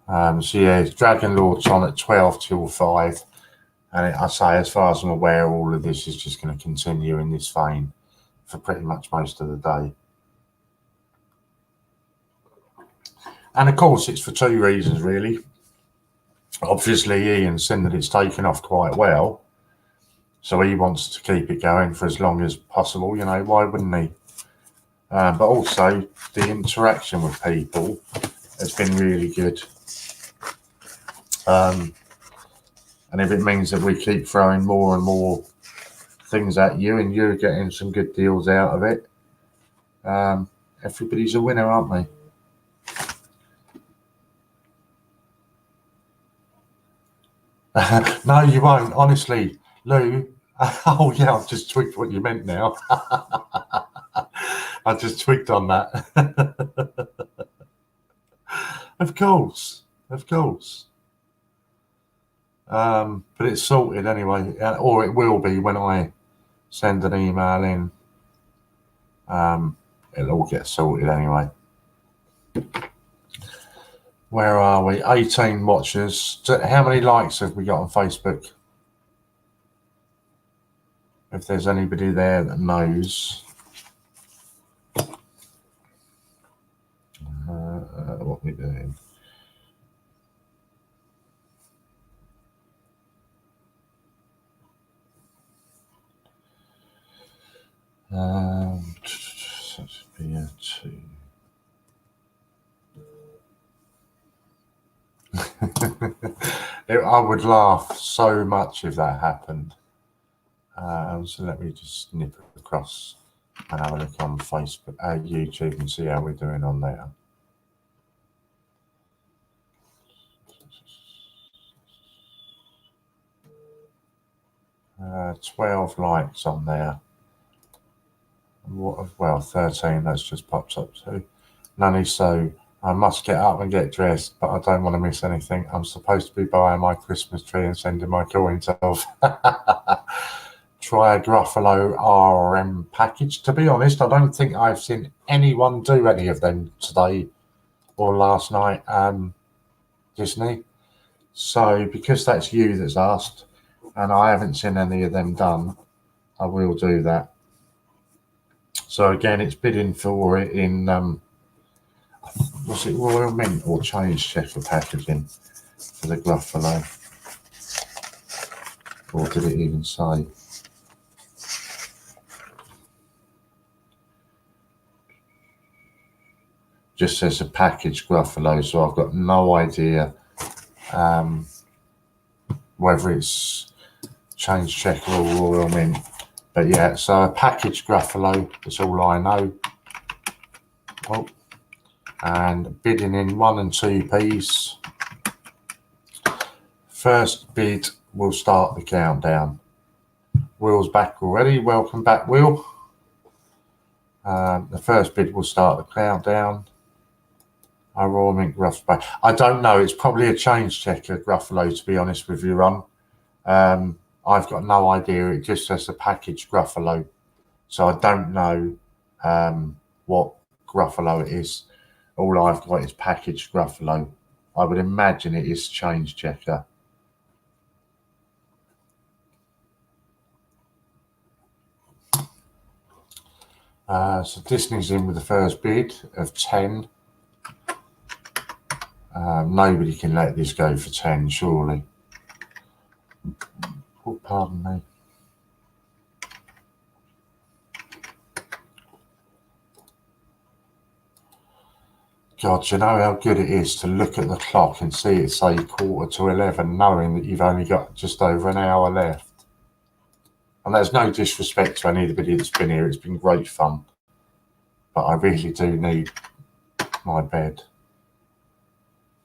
So yeah, Dragon Lord's on at 12 till 5. And I say, as far as I'm aware, all of this is just going to continue in this vein for pretty much most of the day. And of course, it's for two reasons, really. Obviously, Ian's seen that it's taken off quite well. So he wants to keep it going for as long as possible. You know, why wouldn't he? But also, the interaction with people has been really good. And if it means that we keep throwing more and more things at you and you're getting some good deals out of it, everybody's a winner, aren't they? No, you won't, honestly, Lou. Oh yeah, I've just tweaked what you meant now. I just tweaked on that. Of course. But it's sorted anyway, or it will be when I send an email in. It'll all get sorted anyway. Where are we? 18 watchers. How many likes have we got on Facebook? If there's anybody there that knows. What we're doing. I would laugh so much if that happened. So let me just snip it across and have a look on Facebook, YouTube, and see how we're doing on there. 12 likes on there. Well, 13, that's just popped up too. Nanny, so I must get up and get dressed, but I don't want to miss anything. I'm supposed to be buying my Christmas tree and sending my coins off. Try a Gruffalo RM package. To be honest, I don't think I've seen anyone do any of them today or last night, Disney. So because that's you that's asked, and I haven't seen any of them done, I will do that. So again, it's bidding for it in, was it Royal Mint or Change Checker packaging for the Gruffalo? Or did it even say? Just says a package Gruffalo, so I've got no idea whether it's Change Checker or Royal Mint. But yeah, so a package Gruffalo, that's all I know. Oh, and bidding in 1 and 2p's. First bid will start the countdown. Will's back already. Welcome back, Will. The first bid will start the countdown. I raw mint Gruffalo. I don't know. It's probably a change checker Gruffalo, to be honest with you, Ron. I've got no idea. It just says the packaged Gruffalo. So I don't know what Gruffalo it is. All I've got is packaged Gruffalo. I would imagine it is change checker. So Disney's in with the first bid of 10. Nobody can let this go for 10, surely. Oh, pardon me. God, you know how good it is to look at the clock and see it say 11:15, knowing that you've only got just over an hour left. And there's no disrespect to anybody that's been here. It's been great fun. But I really do need my bed.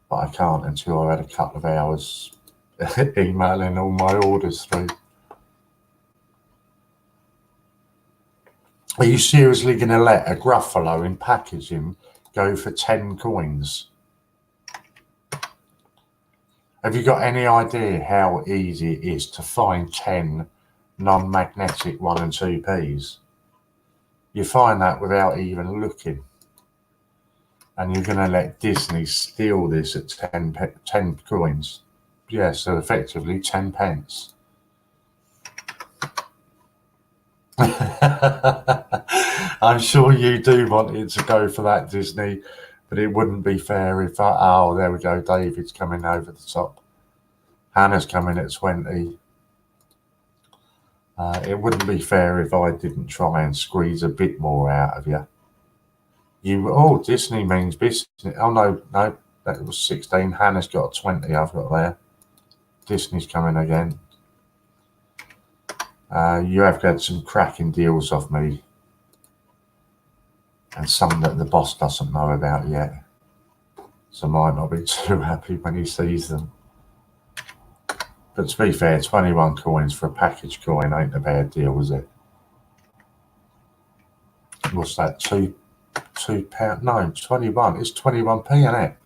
But I can't until I've had a couple of hours emailing all my orders through. Are you seriously going to let a Gruffalo in packaging go for 10 coins? Have you got any idea how easy it is to find 10 non-magnetic 1 and 2p's? You find that without even looking. And you're going to let Disney steal this at 10 coins. Yeah, so effectively 10 pence. I'm sure you do want it to go for that, Disney, but it wouldn't be fair if oh, there we go, David's coming over the top. Hannah's coming at 20. It wouldn't be fair if I didn't try and squeeze a bit more out of you. Disney means business. Oh, no, that was 16. Hannah's got a 20 I've got there. Disney's coming again. You have got some cracking deals off me. And some that the boss doesn't know about yet. So might not be too happy when he sees them. But to be fair, 21 coins for a package coin ain't a bad deal, is it? What's that? £2? No, 21. It's 21p, isn't it?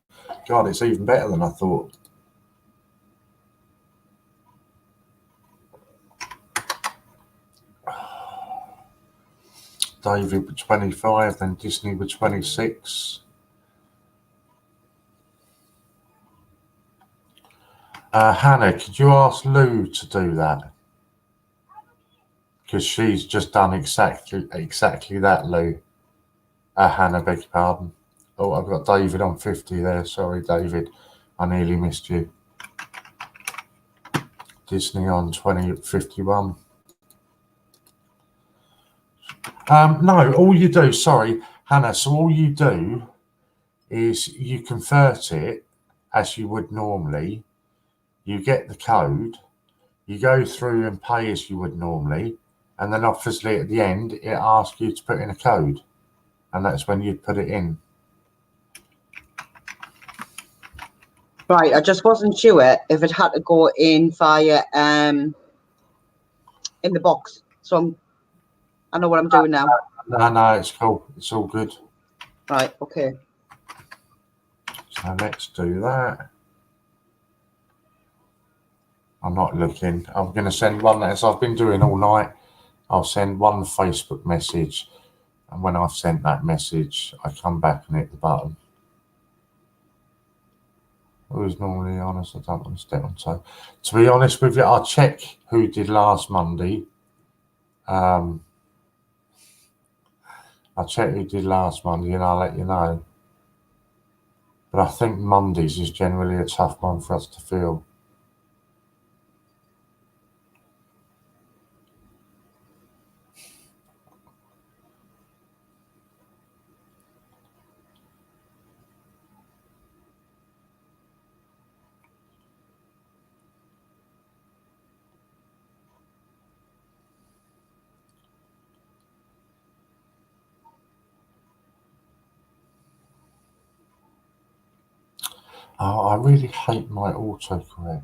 God, it's even better than I thought. David with 25, then Disney with 26. Hannah, could you ask Lou to do that? Because she's just done exactly that, Lou. Hannah, beg your pardon. Oh, I've got David on 50 there. Sorry, David. I nearly missed you. Disney on 51. No, all you do, sorry, Hannah, so all you do is you convert it as you would normally. You get the code, you go through and pay as you would normally, and then obviously at the end, it asks you to put in a code, and that's when you'd put it in. Right, I just wasn't sure if it had to go in via in the box. So I know what I'm doing now. No, it's cool. It's all good. Right, okay. So let's do that. I'm not looking. I'm going to send one, as I've been doing all night. I'll send one Facebook message, and when I've sent that message, I come back and hit the button. Who's normally honest? I don't want to step on toe. To be honest with you, I'll check who did last Monday. I'll check who did last Monday and I'll let you know. But I think Mondays is generally a tough one for us to fill. Oh, I really hate my autocorrect.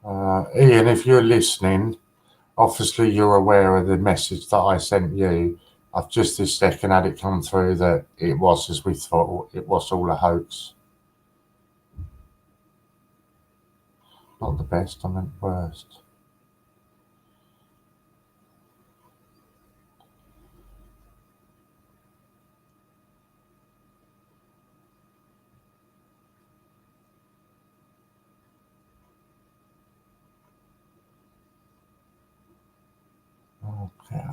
Ian, if you're listening, obviously you're aware of the message that I sent you. I've just this second had it come through that it was as we thought. It was all a hoax. Not the best, I meant worst. Okay.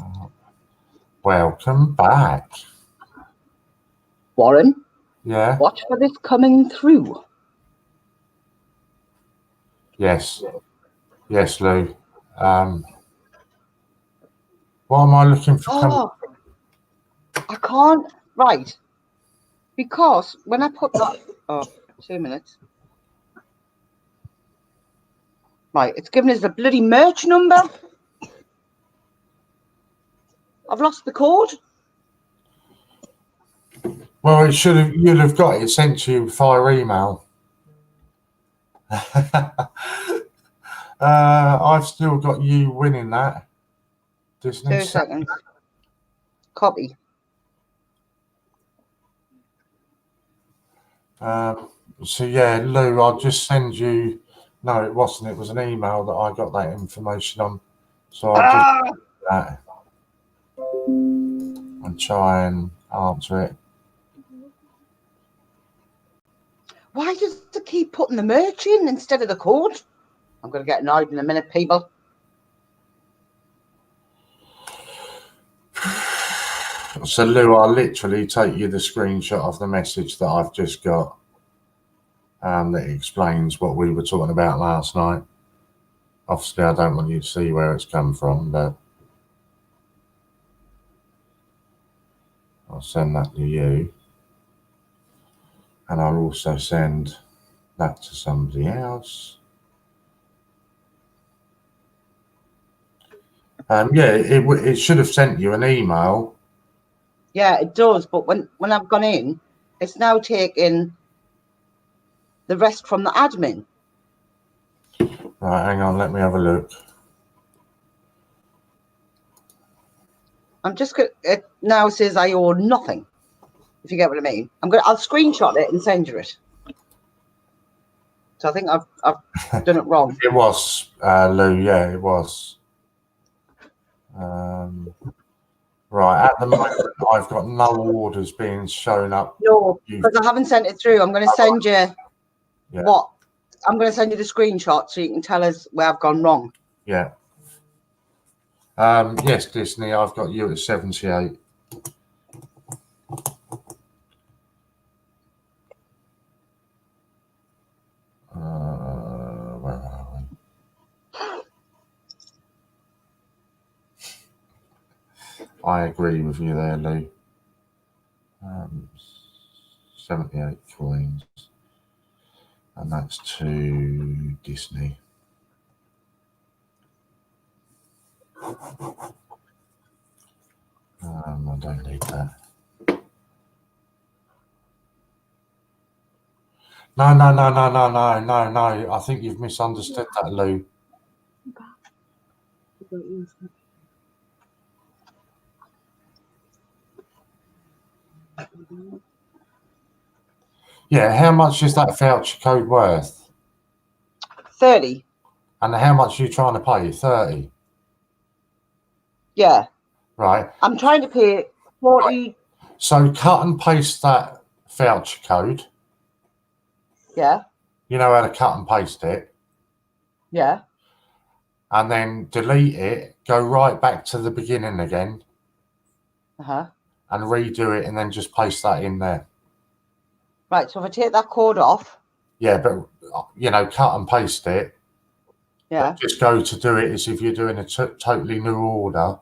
Welcome back. Warren, Yeah. watch for this coming through. Yes. Yes, Lou. What am I looking for? Oh, I can't. Right. Because when I put that... Oh, 2 minutes. Right, it's given us the bloody merch number. I've lost the code. Well, it should have. You'll have got it sent to you via email. I've still got you winning that. Disney. 2 seconds. Copy. So yeah, Lou, I'll just send you. No, it wasn't. It was an email that I got that information on. So I'll just do that and try and answer it. Why does it keep putting the merch in instead of the code? I'm going to get annoyed in a minute, people. So Lou, I'll literally take you the screenshot of the message that I've just got. That explains what we were talking about last night. Obviously, I don't want you to see where it's come from, but I'll send that to you. And I'll also send that to somebody else. Yeah, it should have sent you an email. Yeah, it does. But when I've gone in, it's now taking the rest from the admin. Right, hang on, let me have a look. I'm just going. It now says I owe nothing. If you get what I mean, I'll screenshot it and send you it. So I think I've done it wrong. It was Lou, yeah, it was. Right, at the moment, I've got no orders being shown up. No, because I haven't sent it through. I'm going to send you what. I'm going to send you the screenshot so you can tell us where I've gone wrong. Yeah. Yes, Disney, I've got you at 78. Where are we? I agree with you there, Lou. 78 coins. And that's to Disney. I don't need that. No. I think you've misunderstood that, Lou. Yeah, how much is that voucher code worth? 30. And how much are you trying to pay? 30? Yeah. Right. I'm trying to pay 40. Right. So cut and paste that voucher code. Yeah. You know how to cut and paste it. Yeah. And then delete it, go right back to the beginning again. Uh-huh. And redo it and then just paste that in there. Right, so if I take that code off. Yeah, but, cut and paste it. Yeah. But just go to do it as if you're doing a totally new order.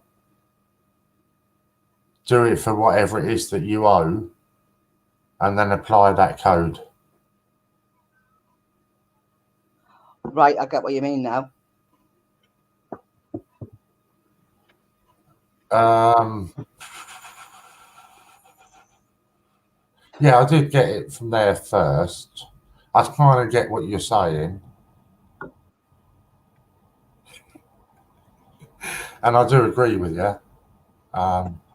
Do it for whatever it is that you owe. And then apply that code. Right, I get what you mean now. Yeah, I did get it from there first. I kind of get what you're saying. And I do agree with you.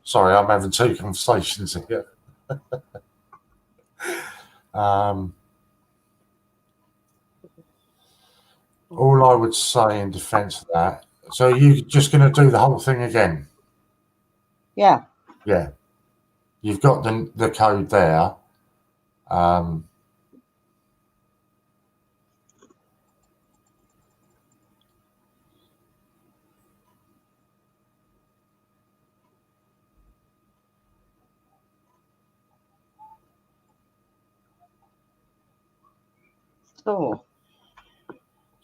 Sorry, I'm having two conversations here. All I would say in defence of that, so you're just going to do the whole thing again? Yeah. Yeah. You've got the code there.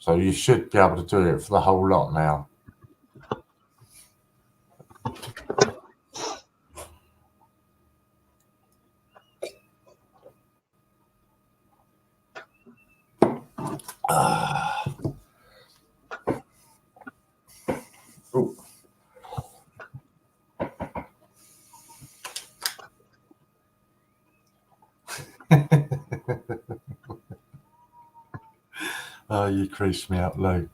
So you should be able to do it for the whole lot now. Ooh. Oh, you creased me out, Lou.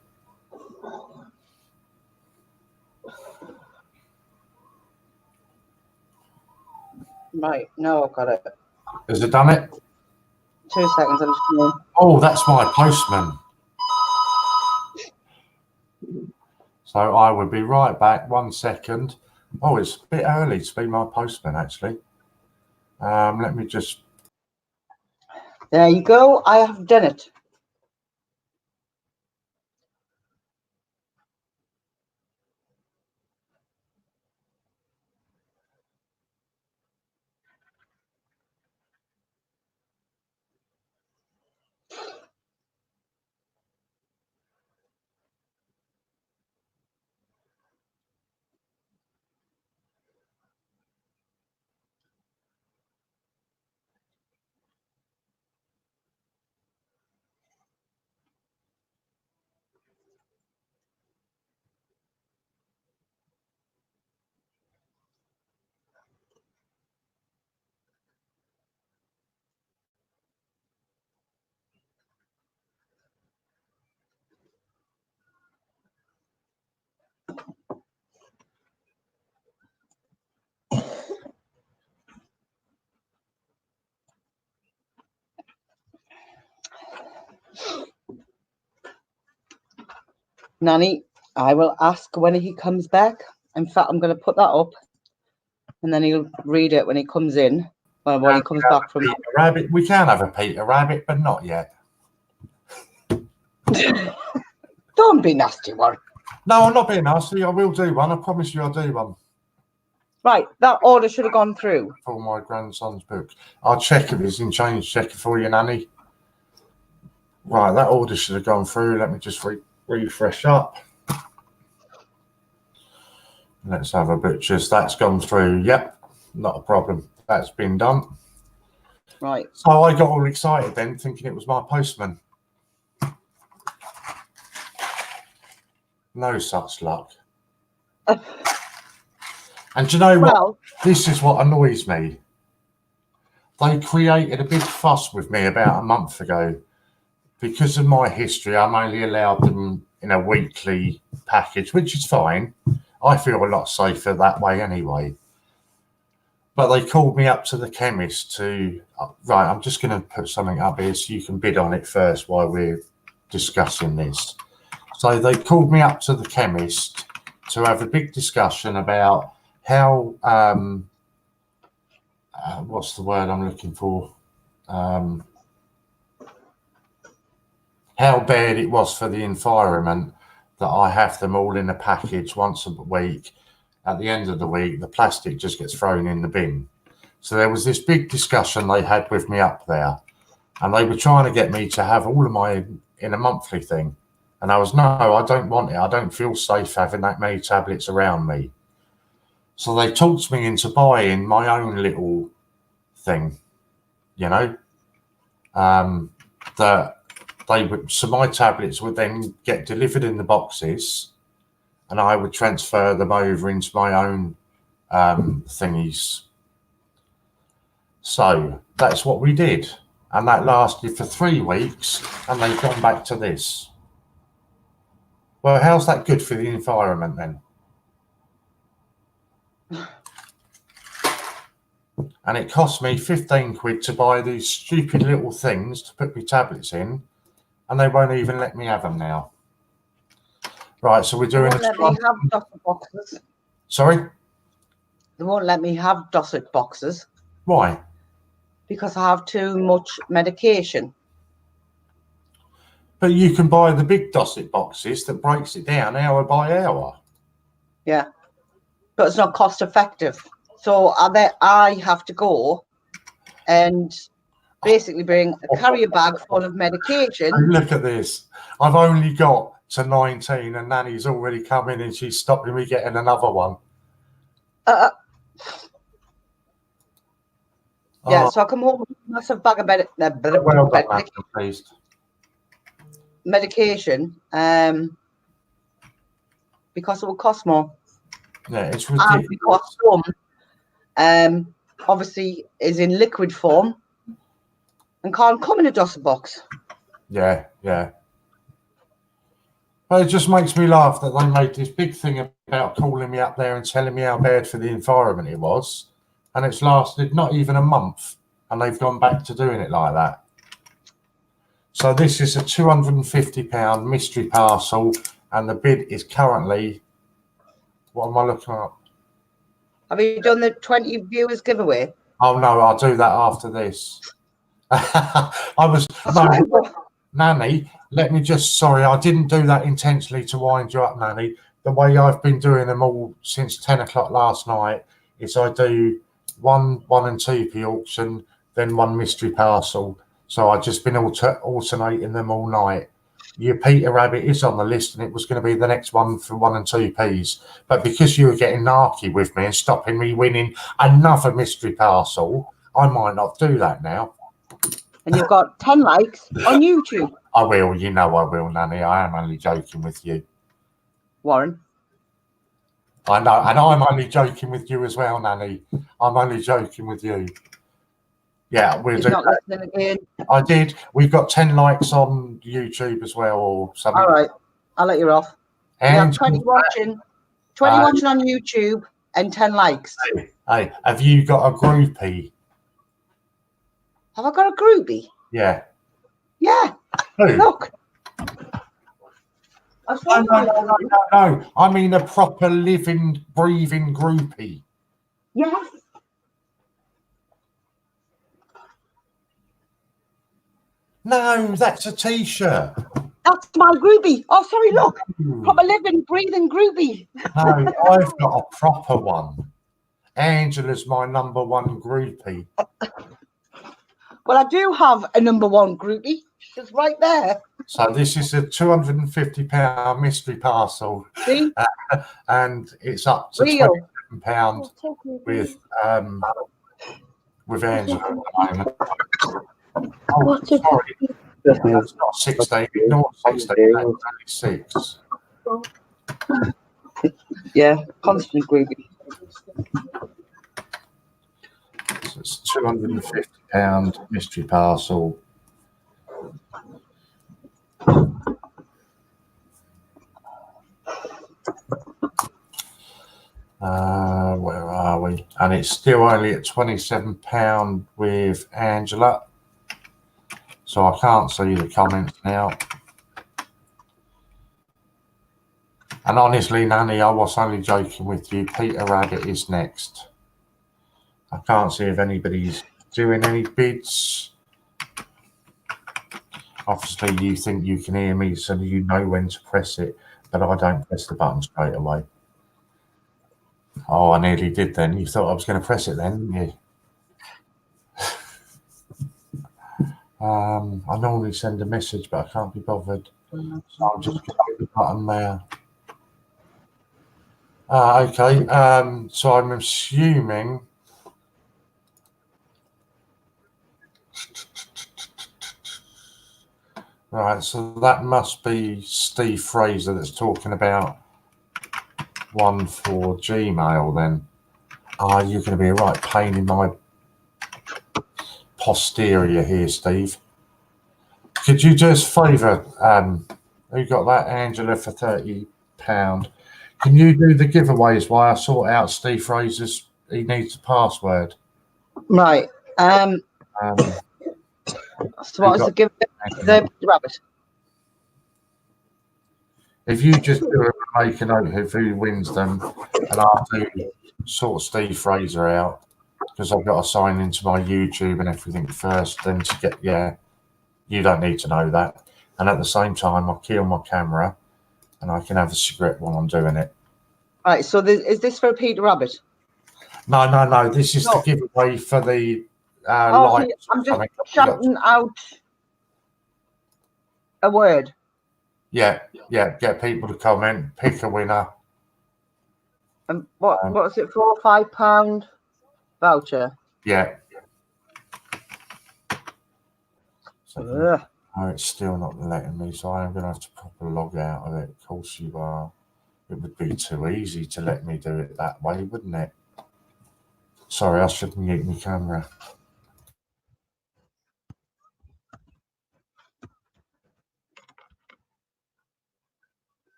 Right, no, I've got it. Has it done it? 2 seconds, I'm just going. Oh, that's my postman. So I will be right back. 1 second. Oh, it's a bit early to be my postman, actually. Let me just... There you go. I have done it. Nanny, I will ask when he comes back. In fact, I'm going to put that up, and then he'll read it when he comes in. Well, when he comes back from Peter Rabbit. We can have a Peter Rabbit, but not yet. Don't be nasty, one. No, I'm not being nasty. I will do one. I promise you I'll do one. Right, that order should have gone through. For my grandson's book. I'll check if it's in change. Check it for you, Nanny. Right, that order should have gone through. Let me just refresh up. Let's have a butcher's. That's gone through. Yep, not a problem. That's been done. Right. So I got all excited then, thinking it was my postman. No such luck. And do you know what? This is what annoys me. They created a big fuss with me about a month ago. Because of my history, I'm only allowed them in a weekly package, which is fine. I feel a lot safer that way anyway. But they called me up to the chemist to... Right, I'm just going to put something up here so you can bid on it first while we're discussing this. So they called me up to the chemist to have a big discussion about how... what's the word I'm looking for? How bad it was for the environment that I have them all in a package once a week. At the end of the week, the plastic just gets thrown in the bin. So there was this big discussion they had with me up there, and they were trying to get me to have all of my in a monthly thing. And I was, no, I don't want it. I don't feel safe having that many tablets around me. So they talked me into buying my own little thing, you know, that they would, so my tablets would then get delivered in the boxes and I would transfer them over into my own thingies. So that's what we did. And that lasted for 3 weeks and they've gone back to this. Well, how's that good for the environment then? And it cost me 15 quid to buy these stupid little things to put my tablets in, and they won't even let me have them now. Right, so we're doing. They won't let me have Dorset boxes. Sorry? They won't let me have Dorset boxes. Why? Because I have too much medication. But you can buy the big Dorset boxes that breaks it down hour by hour. Yeah, but it's not cost effective. So I have to go and basically bring a carrier bag full of medication. And look at this. I've only got to 19 and Nanny's already come in and she's stopping me getting another one. Yeah, Oh, so I come home with a massive bag of well done, please. medication because it will cost more. Yeah, it's ridiculous. And because some obviously is in liquid form and can't come in a Dorset box. Yeah, yeah. But it just makes me laugh that they made this big thing about calling me up there and telling me how bad for the environment it was. And it's lasted not even a month. And they've gone back to doing it like that. So this is a £250 mystery parcel. And the bid is currently, what am I looking at? Have you done the 20 viewers giveaway? Oh, no, I'll do that after this. No, Nanny, let me just, sorry, I didn't do that intentionally to wind you up, Nanny. The way I've been doing them all since 10 o'clock last night is I do one and 2p auction, then one mystery parcel. So I've just been alternating them all night. Your Peter Rabbit is on the list and it was going to be the next one for 1 and 2p's. But because you were getting narky with me and stopping me winning another mystery parcel, I might not do that now. And you've got 10 likes on YouTube. I will, you know I will, Nanny. I am only joking with you. Warren. I know, and I'm only joking with you as well, Nanny. I'm only joking with you. Yeah, we'll do not that. Listening again. I did. We've got 10 likes on YouTube as well, or something. All right, I'll let you off. And you have 20 watching on YouTube and 10 likes. Hey, have you got a groupie? Have I got a groupie? Yeah. Yeah. Who? Look. No. I mean a proper living, breathing groupie. Yes. No, that's a t-shirt. That's my groupie. Oh, sorry, look. Proper living, breathing groupie. No, I've got a proper one. Angela's my number one groupie. Well, I do have a number one groupie. It's right there. So this is a £250 mystery parcel. See? And it's up to £27 with Angela at the moment. Oh, sorry. That's not 16. Ignore 16. That's only 6. Yeah, constant groupie. So it's £250 mystery parcel. Where are we? And it's still only at £27 with Angela. So I can't see the comments now. And honestly, Nanny, I was only joking with you. Peter Rabbit is next. I can't see if anybody's doing any bids. Obviously, you think you can hear me, so you know when to press it, but I don't press the button straight away. Oh, I nearly did then. You thought I was going to press it then, didn't you? I normally send a message, but I can't be bothered. So I'm just going to hit the button there. Okay, so I'm assuming... Right, so that must be Steve Fraser that's talking about one for Gmail then. You're going to be a right pain in my posterior here, Steve. Could you just favour, who got that? Angela for £30. Can you do the giveaways while I sort out Steve Fraser's? He needs a password. Right. So what is the giveaway? The rabbit. If you just do it, make a note of who wins them, and I'll do sort Steve Fraser out because I've got to sign into my YouTube and everything first. Then to get you don't need to know that. And at the same time, I'll kill my camera, and I can have a cigarette while I'm doing it. Right. So is this for Peter Rabbit? No. This is the giveaway for the lights. I'm just shouting out a word. Yeah. Get people to comment, pick a winner. And what's it for? £5 voucher. Yeah. So, no, it's still not letting me, so I am going to have to proper log out of it. Of course you are. It would be too easy to let me do it that way, wouldn't it? Sorry, I should mute my camera.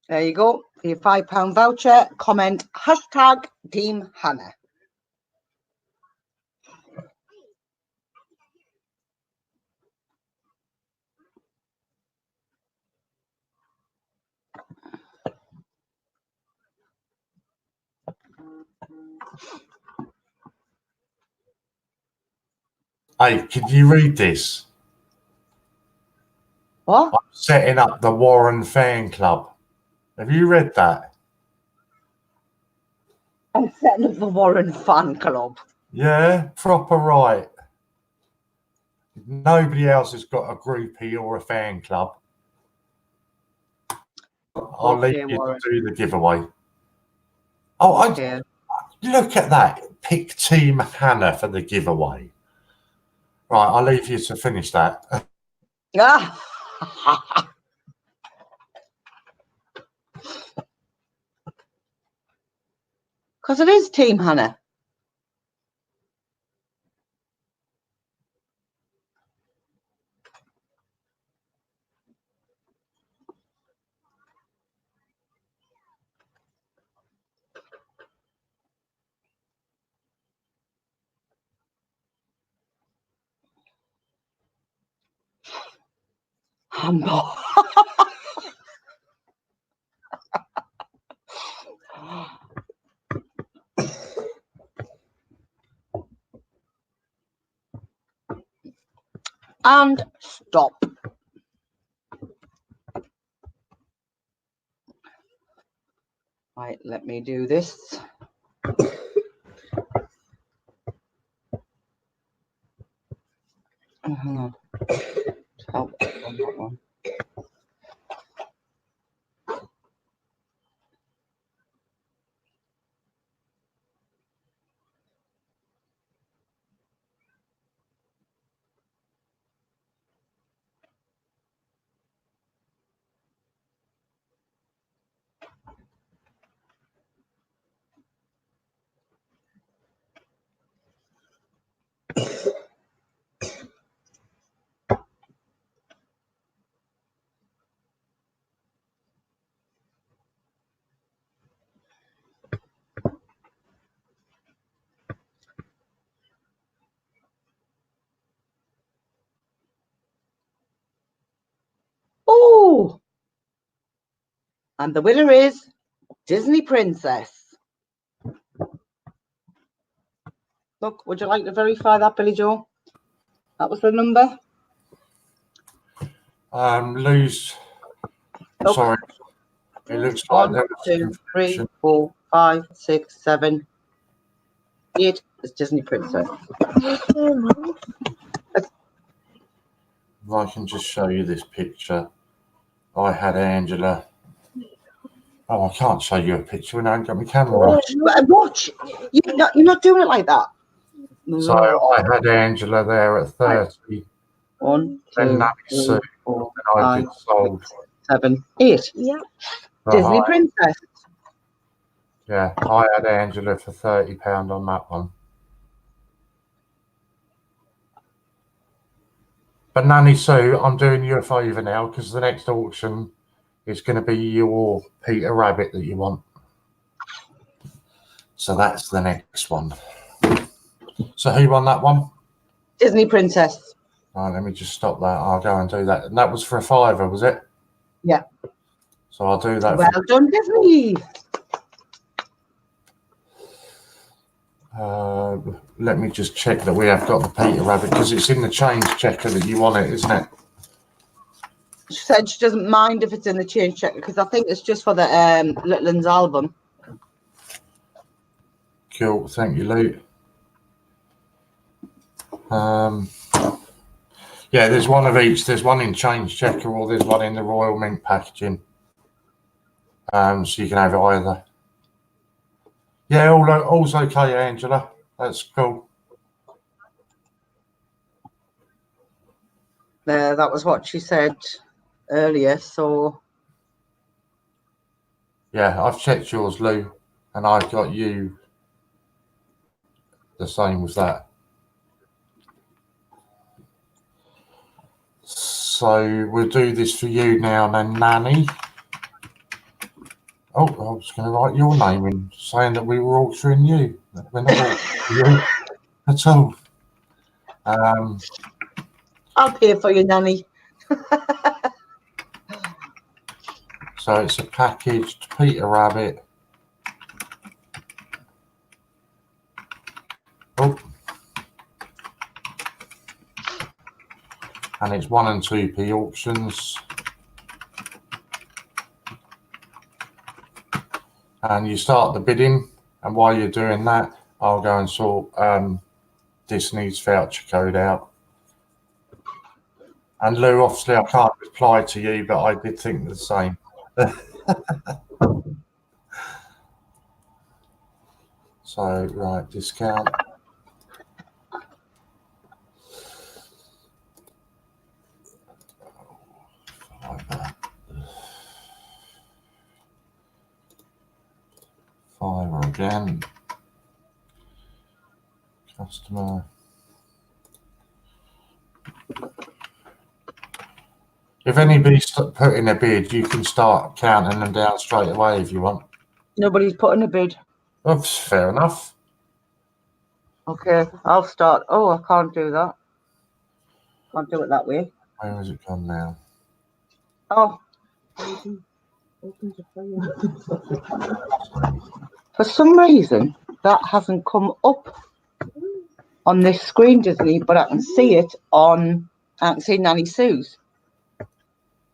There you go. For your £5 voucher, comment #Team Hannah. Hey, can you read this? What? I'm setting up the Warren fan club. Have you read that? I'm setting up the Warren fan club. Yeah, proper right. Nobody else has got a groupie or a fan club. I'll leave you to do the giveaway. Oh, look at that. Pick Team Hannah for the giveaway. Right, I'll leave you to finish that. Because it is Team Hannah. And stop. Right, let me do this. Hang on. Oh, that one. Oh! And the winner is Disney Princess. Look, would you like to verify that, Billy Joe? That was the number? Lose. Look. Sorry. It looks like 1, 2, 3, 4, 5, 6, 7, 8. It's Disney Princess. If I can just show you this picture. I had Angela. Oh, I can't show you a picture when I haven't got my camera on. Watch. You're not doing it like that. So I had Angela there at 30. 1, 2, Then Nanny 3, Sue. 4, And I 5, did sold. 6, 7, 8. Yeah. Disney Princess. Yeah, I had Angela for £30 on that one. But Nanny Sue, I'm doing you a favour now because the next auction is going to be your Peter Rabbit that you want. So that's the next one. So who won that one? Disney Princess. Oh, let me just stop that. I'll go and do that. And that was for a £5, was it? Yeah. So I'll do that. Well done, Disney. Let me just check that we have got the Peter Rabbit because it's in the change checker that you want it, isn't it? She said she doesn't mind if it's in the change checker because I think it's just for the Little Uns album. Cool. Thank you, Luke. Yeah, there's one of each. There's one in change checker or there's one in the Royal Mint packaging. So you can have it either. Yeah, all's okay, Angela. That's cool. That was what she said earlier. So Yeah, I've checked yours, Lou, and I've got you the same with that. So we'll do this for you now, then, Nanny. Oh, I was going to write your name in, saying that we were auctioning you. We're not auctioning you at all. I'll pay for you, Nanny. So it's a packaged Peter Rabbit. Oh. And it's 1 and 2p auctions. And you start the bidding, and while you're doing that, I'll go and sort Disney's voucher code out. And Lou, obviously I can't reply to you, but I did think the same. So, right, discount. Fiver again. Customer. If anybody's put in a bid, you can start counting them down straight away if you want. Nobody's putting a bid. That's fair enough. Okay, I'll start. Oh, I can't do that. Can't do it that way. Where has it gone now? Oh. For some reason, that hasn't come up on this screen, Disney, but I can see it on. I can see Nanny Sue's.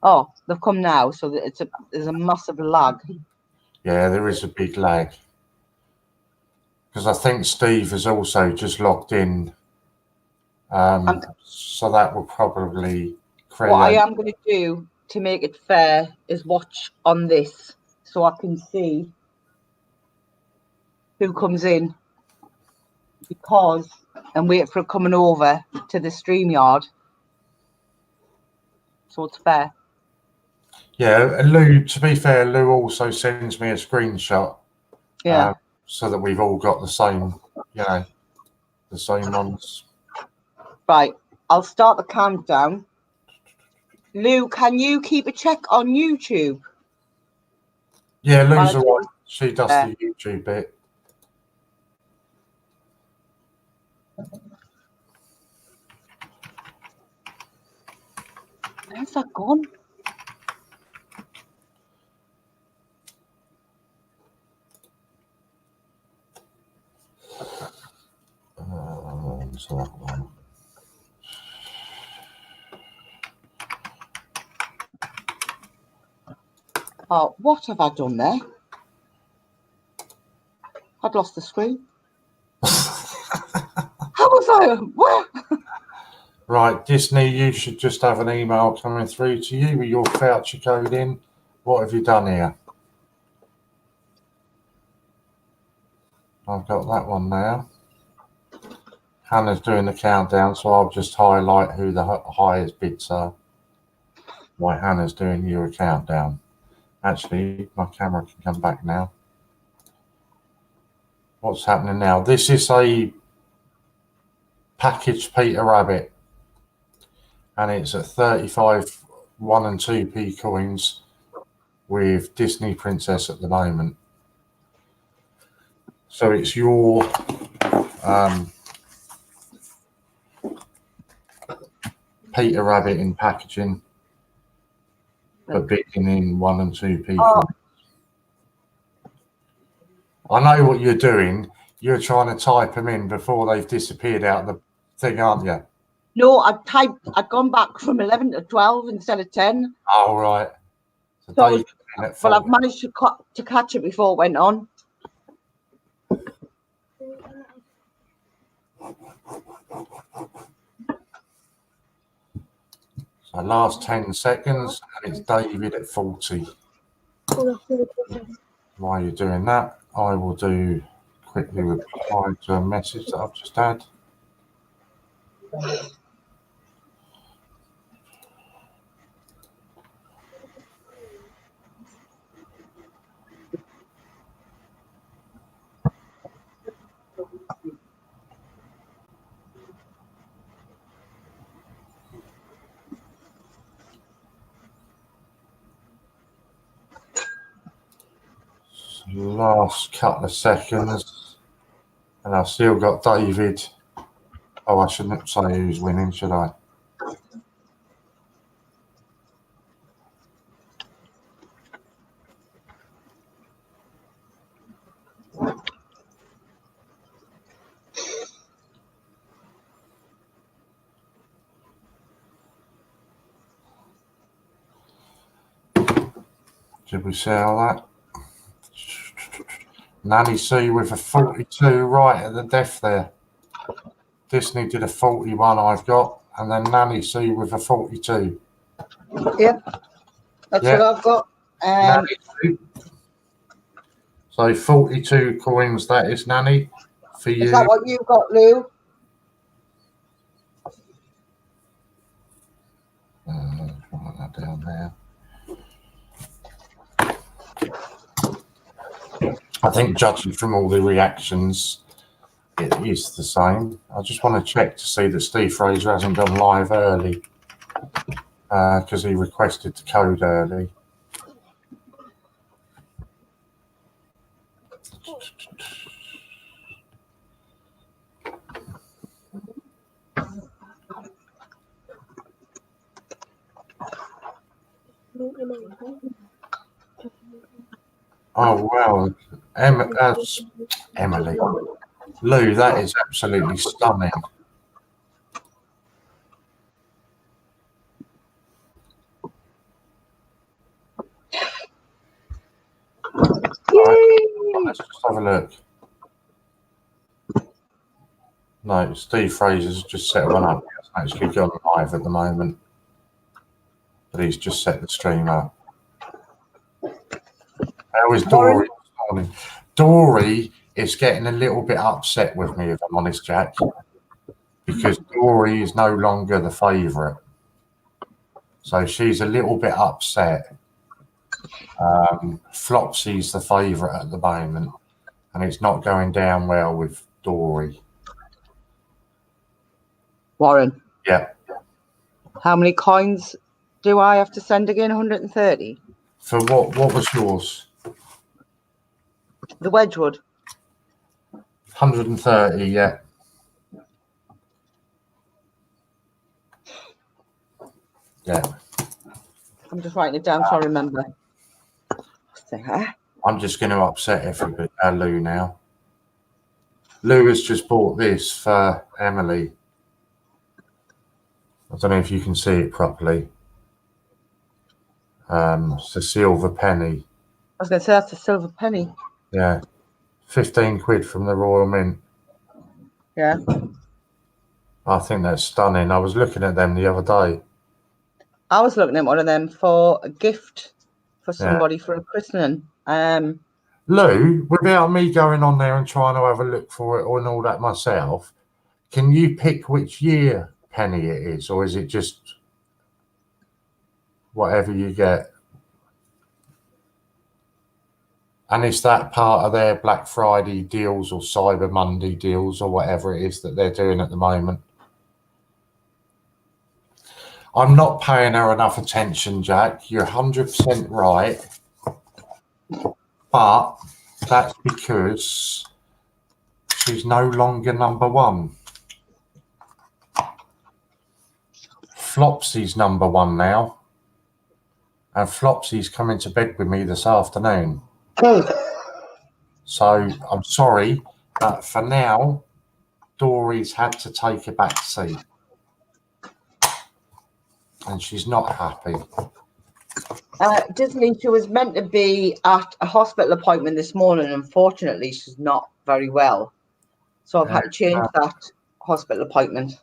Oh, they've come now, so that there's a massive lag. Yeah, there is a big lag. Because I think Steve has also just logged in. So that will probably create. What I am going to do to make it fair is watch on this so I can see who comes in and wait for it coming over to the StreamYard. So it's fair. Yeah, and Lou, to be fair, Lou also sends me a screenshot. Yeah. So that we've all got the same, the same ones. Right, I'll start the countdown. Lou, can you keep a check on YouTube? Yeah, Lou's all right. She does the YouTube bit. Where's that gone? So that one. Oh, what have I done there? I'd lost the screen. How was I? Where? Right, Disney, you should just have an email coming through to you with your voucher code in. What have you done here? I've got that one now. Hannah's doing the countdown, so I'll just highlight who the highest bids are. Right, Hannah's doing your countdown. Actually, my camera can come back now. What's happening now? This is a packaged Peter Rabbit, and it's at 35 1 and 2p coins with Disney Princess at the moment. So it's your Peter Rabbit in packaging, but bidding in 1 and 2p coins. I know what you're doing. You're trying to type them in before they've disappeared out of the thing, aren't you? No, I'd gone back from 11 to 12 instead of 10. Oh, right. So well, I've managed to catch it before it went on. So last 10 seconds, and it's David at 40. While you're doing that, I will do quickly reply to a message that I've just had. Last couple of seconds, and I've still got David. Oh, I shouldn't say who's winning, should I? Did we say all that? Nanny C with a 42 right at the death there. Disney did a 41 I've got, and then Nanny C with a 42. Yeah, that's what I've got. So 42 coins, that is, Nanny, for you. Is that what you've got, Lou? Write that down there. I think judging from all the reactions, it is the same. I just want to check to see that Steve Fraser hasn't gone live early because he requested the code early. Oh, well, Emily. Lou, that is absolutely stunning. Right, let's just have a look. No, Steve Fraser's just set one up. He hasn't actually gone live at the moment, but he's just set the stream up. How is Dory this morning? Dory is getting a little bit upset with me, if I'm honest, Jack, because Dory is no longer the favourite. So she's a little bit upset. Flopsy's the favourite at the moment, and it's not going down well with Dory. Warren. Yeah. How many coins do I have to send again? 130? For what? What was yours? The Wedgwood. 130, yeah. Yeah. I'm just writing it down so I remember. I'm just going to upset everybody. Lou now. Lou has just bought this for Emily. I don't know if you can see it properly. It's a silver penny. I was going to say that's a silver penny. Yeah. 15 quid from the Royal Mint. Yeah. I think that's stunning. I was looking at them the other day. I was looking at one of them for a gift for Yeah. somebody for a christening. Lou, without me going on there and trying to have a look for it and all that myself, can you pick which year penny it is, or is it just whatever you get? And is that part of their Black Friday deals or Cyber Monday deals or whatever it is that they're doing at the moment? I'm not paying her enough attention, Jack. You're 100% right. But that's because she's no longer number one. Flopsy's number one now. And Flopsy's coming to bed with me this afternoon. So I'm sorry, but for now, Dory's had to take a back seat. And she's not happy. Disney, she was meant to be at a hospital appointment this morning. Unfortunately, she's not very well. So I've had to change that hospital appointment.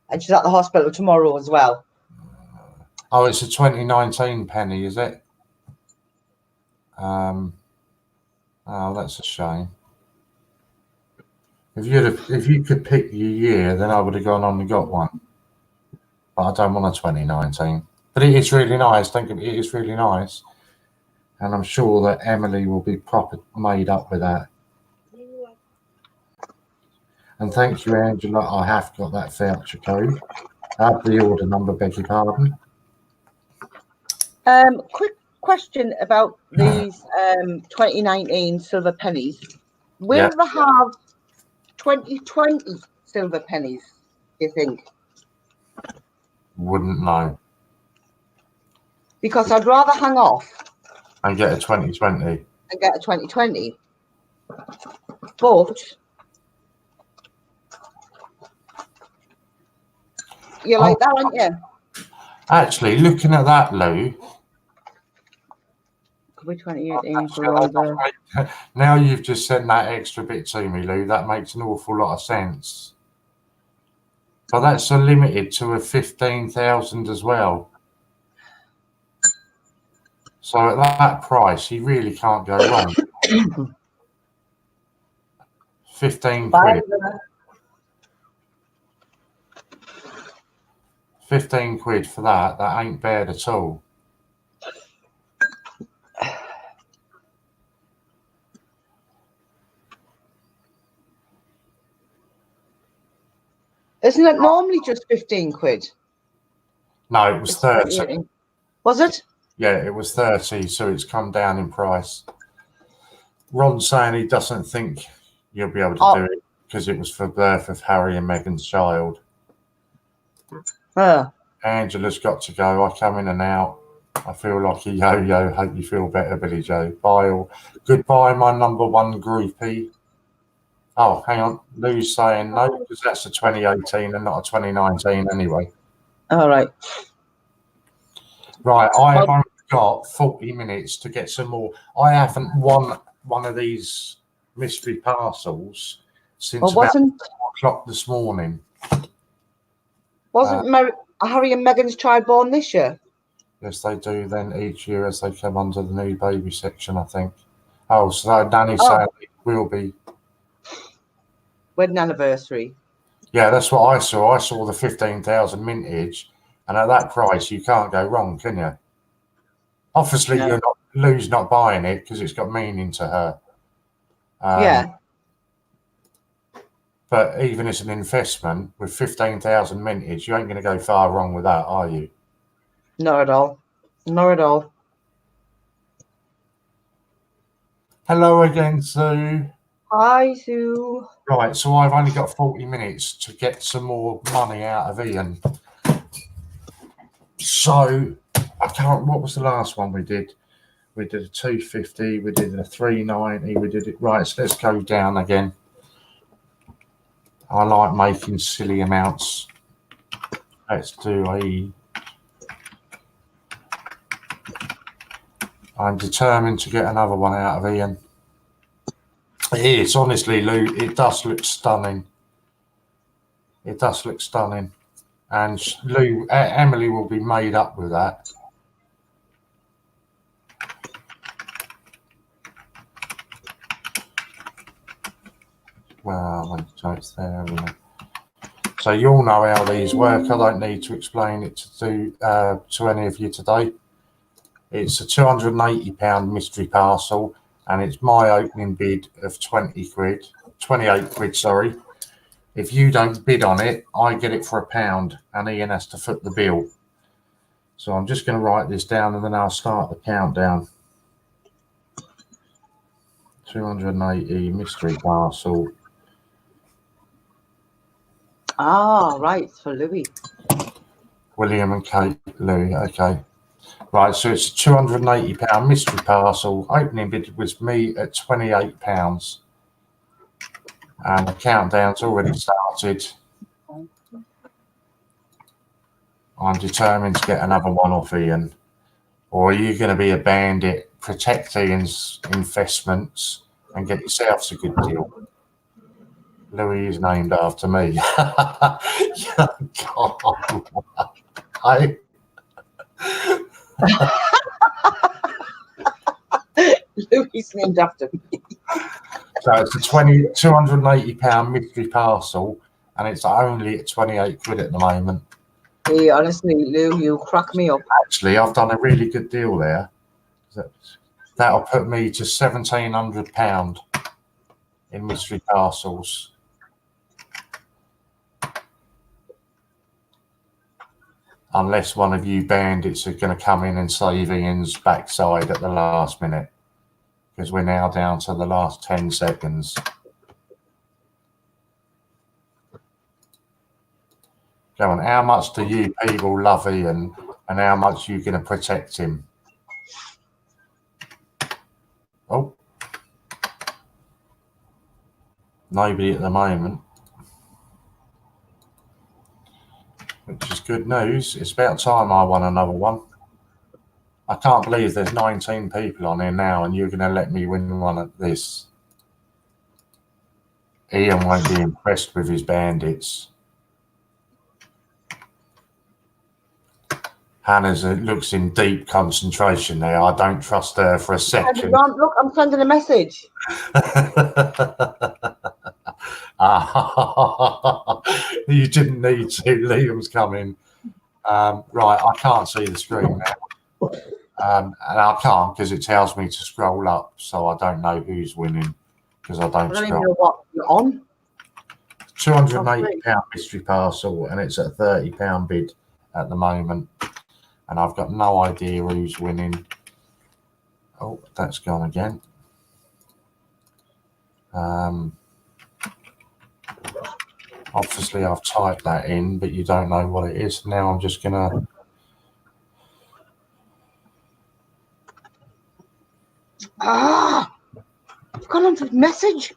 And she's at the hospital tomorrow as well. Oh, it's a 2019 penny, is it? Oh, that's a shame. If you could pick your year, then I would have gone on and got one. But I don't want a 2019. But it is really nice. It is really nice. And I'm sure that Emily will be proper made up with that. And thank you, Angela. I have got that voucher code. I have the order number, beg your pardon. Quick question about these 2019 silver pennies. Will they have 2020 silver pennies, do you think? Wouldn't know. Because I'd rather hang off and get a 2020. And get a 2020. But you like that, aren't you? Actually, looking at that, Lou. Could be 2018. Now you've just sent that extra bit to me, Lou. That makes an awful lot of sense. But that's a limited to a 15,000 as well. So at that price, you really can't go wrong. 15 quid. 15 quid for that. That ain't bad at all. Isn't it normally just 15 quid? No, it was 30. Was it? Yeah, it was 30, so it's come down in price. Ron's saying he doesn't think you'll be able to do it because it was for birth of Harry and Meghan's child. Angela's got to go. I come in and out. I feel like a yo-yo. Hope you feel better, Billy Joe. Bye all. Goodbye, my number one groupie. Oh, hang on. Lou's saying no, because that's a 2018 and not a 2019 anyway. All right. Right, I've only got 40 minutes to get some more. I haven't won one of these mystery parcels since about 4 o'clock this morning. Wasn't Harry and Meghan's child born this year? Yes, they do then each year as they come under the new baby section, I think. Oh, so Danny's saying it will be. Wedding anniversary. Yeah, that's what I saw. I saw the 15,000 mintage, and at that price, you can't go wrong, can you? Obviously, Lou's not buying it because it's got meaning to her. But even as an investment with 15,000 mintage, you ain't going to go far wrong with that, are you? Not at all. Not at all. Hello again, Sue. Hi, Sue. Right, so I've only got 40 minutes to get some more money out of Ian. So, I can't. What was the last one we did? We did a 250, we did a 390, we did it. Right, so let's go down again. I like making silly amounts. Let's do I'm determined to get another one out of Ian. It is, honestly, Lou, it does look stunning. It does look stunning. And Lou, Emily will be made up with that. Well, so it's there. So you all know how these work. I don't need to explain it to any of you today. It's a £280 mystery parcel, and it's my opening bid of 28 quid, sorry. If you don't bid on it, I get it for £1, and Ian has to foot the bill. So I'm just going to write this down, and then I'll start the countdown. 280 mystery parcel. Ah, right, for Louis. William and Kate, Louis, okay. Right, so it's a £280 mystery parcel. Opening bid was me at £28. And the countdown's already started. I'm determined to get another one off Ian. Or are you going to be a bandit, protect Ian's investments and get yourselves a good deal? Louis is named after me. Louis named after me. So it's a £280 mystery parcel, and it's only at 28 quid at the moment. Hey, honestly, Lou, you crack me up. Actually, I've done a really good deal there. That'll put me to £1,700 in mystery parcels. Unless one of you bandits are going to come in and save Ian's backside at the last minute. Because we're now down to the last 10 seconds. Go on, how much do you people love Ian, and how much are you going to protect him? Oh. Nobody at the moment. Which is good news. It's about time I won another one. I can't believe there's 19 people on here now, and you're going to let me win one at this. Ian won't be impressed with his bandits. Hannah looks in deep concentration there. I don't trust her for a second. Look, I'm sending a message. You didn't need to. Liam's coming. Right, I can't see the screen now. And I can't because it tells me to scroll up, so I don't know who's winning because I don't even know what you're on. £280 mystery parcel, and it's at a £30 bid at the moment. And I've got no idea who's winning. Oh, that's gone again. Obviously, I've typed that in, but you don't know what it is. Now I'm just going to... I've gone onto the message.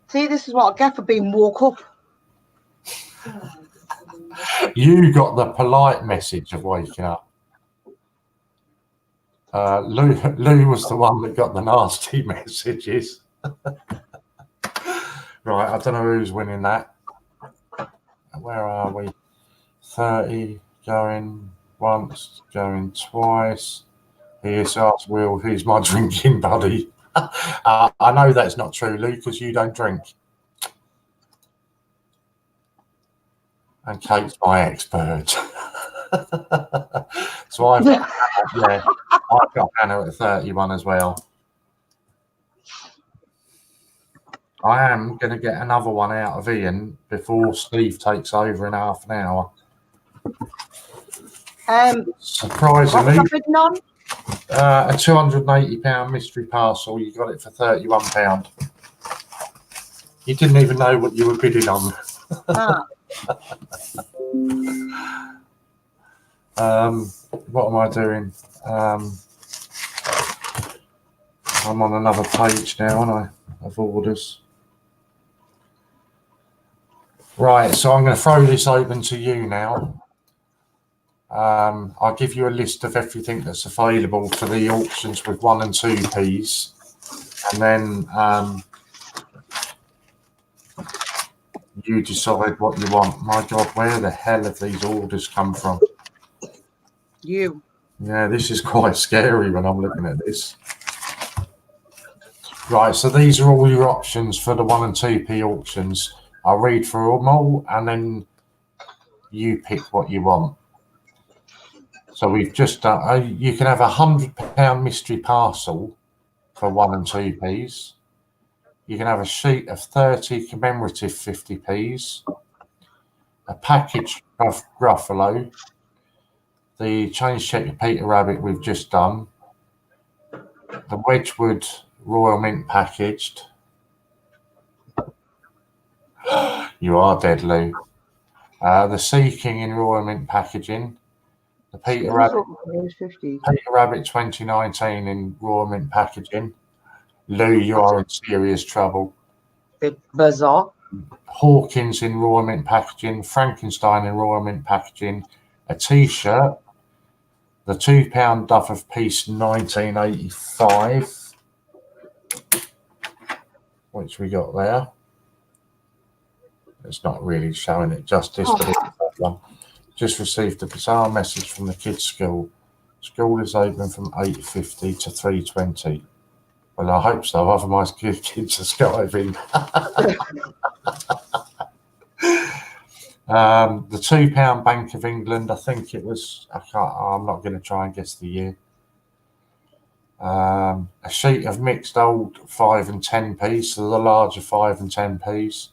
See, this is what I get for being woke up. You got the polite message of waking up. Lou was the one that got the nasty messages. Right, I don't know who's winning that. Where are we? 30 going once, going twice. Here's asked Will, who's my drinking buddy? I know that's not true, Lou, because you don't drink. And Kate's my expert. So I've got Hannah at 31 as well. I am going to get another one out of Ian before Steve takes over in half an hour. Surprisingly, a £280 mystery parcel. You got it for £31. You didn't even know what you were bidding on. What am I doing? I'm on another page now, aren't I, of orders. Right, so I'm going to throw this open to you now. I'll give you a list of everything that's available for the auctions with 1 and 2Ps. and then you decide what you want. My God, where the hell have these orders come from? You. Yeah, this is quite scary when I'm looking at this. Right, so these are all your options for the 1 and 2p auctions. I'll read through them all and then you pick what you want. So we've just done, you can have a £100 mystery parcel for 1 and 2p's. You can have a sheet of 30 commemorative 50p's, a package of Gruffalo, the change check of Peter Rabbit we've just done, the Wedgwood Royal Mint packaged. You are dead, Lou. The Sea King in Royal Mint packaging, the Peter Rabbit 2019 in Royal Mint packaging. Lou, you are in serious trouble. Bit bizarre. Hawkins in Royal Mint packaging, Frankenstein in Royal Mint packaging, a T-shirt, the £2 Duff of Peace 1985, which we got there. It's not really showing it justice, but it's that one. Just received a bizarre message from the kids' school. School is open from 8:50 to 3:20. Well, I hope so, otherwise kids are skiving. The £2 Bank of England, I think it was, I'm not going to try and guess the year. A sheet of mixed old 5 and 10p, so the larger 5 and 10p's.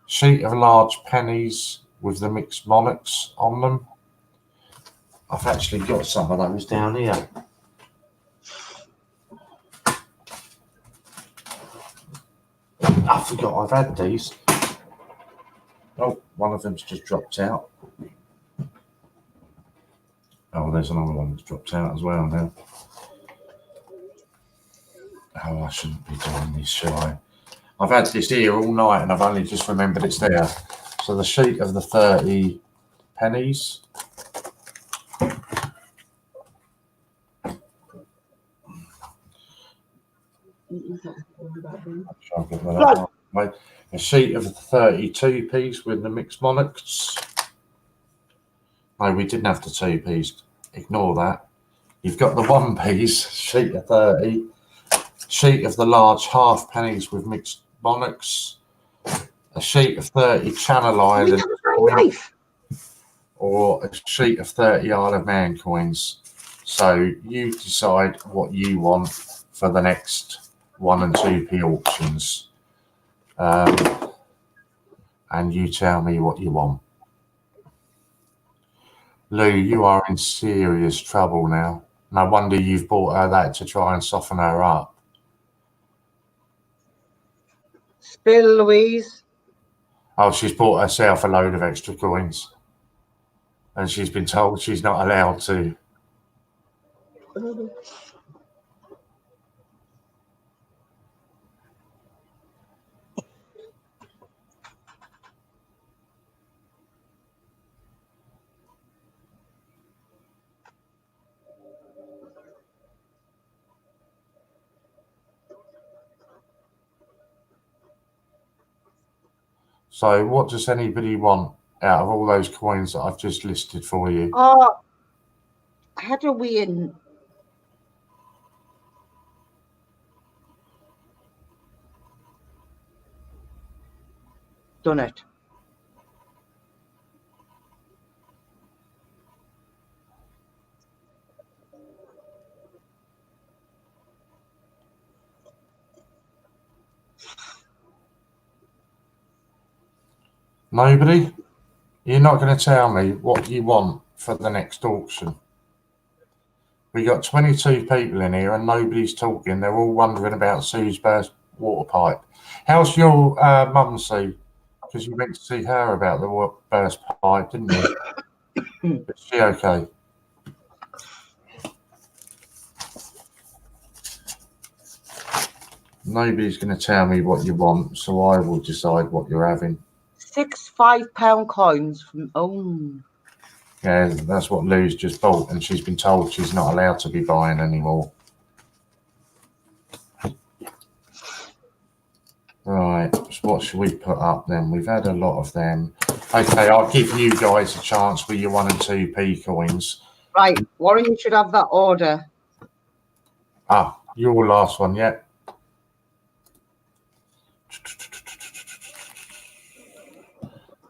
Sheet of large pennies with the mixed monarchs on them. I've actually got some of those down here. I forgot I've had these. Oh, one of them's just dropped out. Oh, there's another one that's dropped out as well now. Oh, I shouldn't be doing this, should I? I've had this here all night and I've only just remembered it's there. So the sheet of the 30 pennies. A sheet of the 32p's with the mixed monarchs. No, we didn't have the 2p's. Ignore that. You've got the 1p's, sheet of 30. Sheet of the large half pennies with mixed monarchs. A sheet of 30 Channel Island coins, or a sheet of 30 Isle of Man coins. So you decide what you want for the next 1 and 2p auctions. And you tell me what you want. Lou, you are in serious trouble now. No wonder you've bought her that to try and soften her up. Spill, Louise. Oh, she's bought herself a load of extra coins. And she's been told she's not allowed to. So what does anybody want out of all those coins that I've just listed for you? Oh, how do we in? Done it. Nobody? You're not going to tell me what you want for the next auction? We got 22 people in here and nobody's talking. They're all wondering about Sue's burst water pipe. How's your mum, Sue? Because you went to see her about the burst pipe, didn't you? Is she okay? Nobody's going to tell me what you want, so I will decide what you're having. 6 £5 coins from Yeah, that's what Lou's just bought, and she's been told she's not allowed to be buying anymore. Right, so what should we put up then? We've had a lot of them. Okay, I'll give you guys a chance with your 1 and 2p coins. Right, Warren, you should have that order. Ah, your last one, yeah.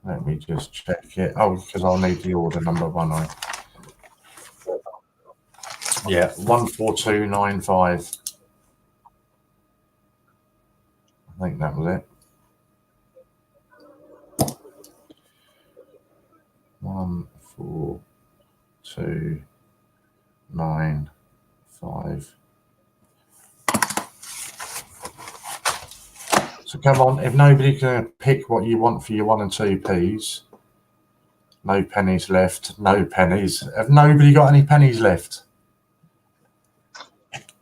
Let me just check it. Oh, because I'll need the order number, won't I? Yeah, 14295. I think that was it. 14295. So come on, if nobody can pick what you want for your 1 and 2p's, no pennies left, no pennies. Have nobody got any pennies left?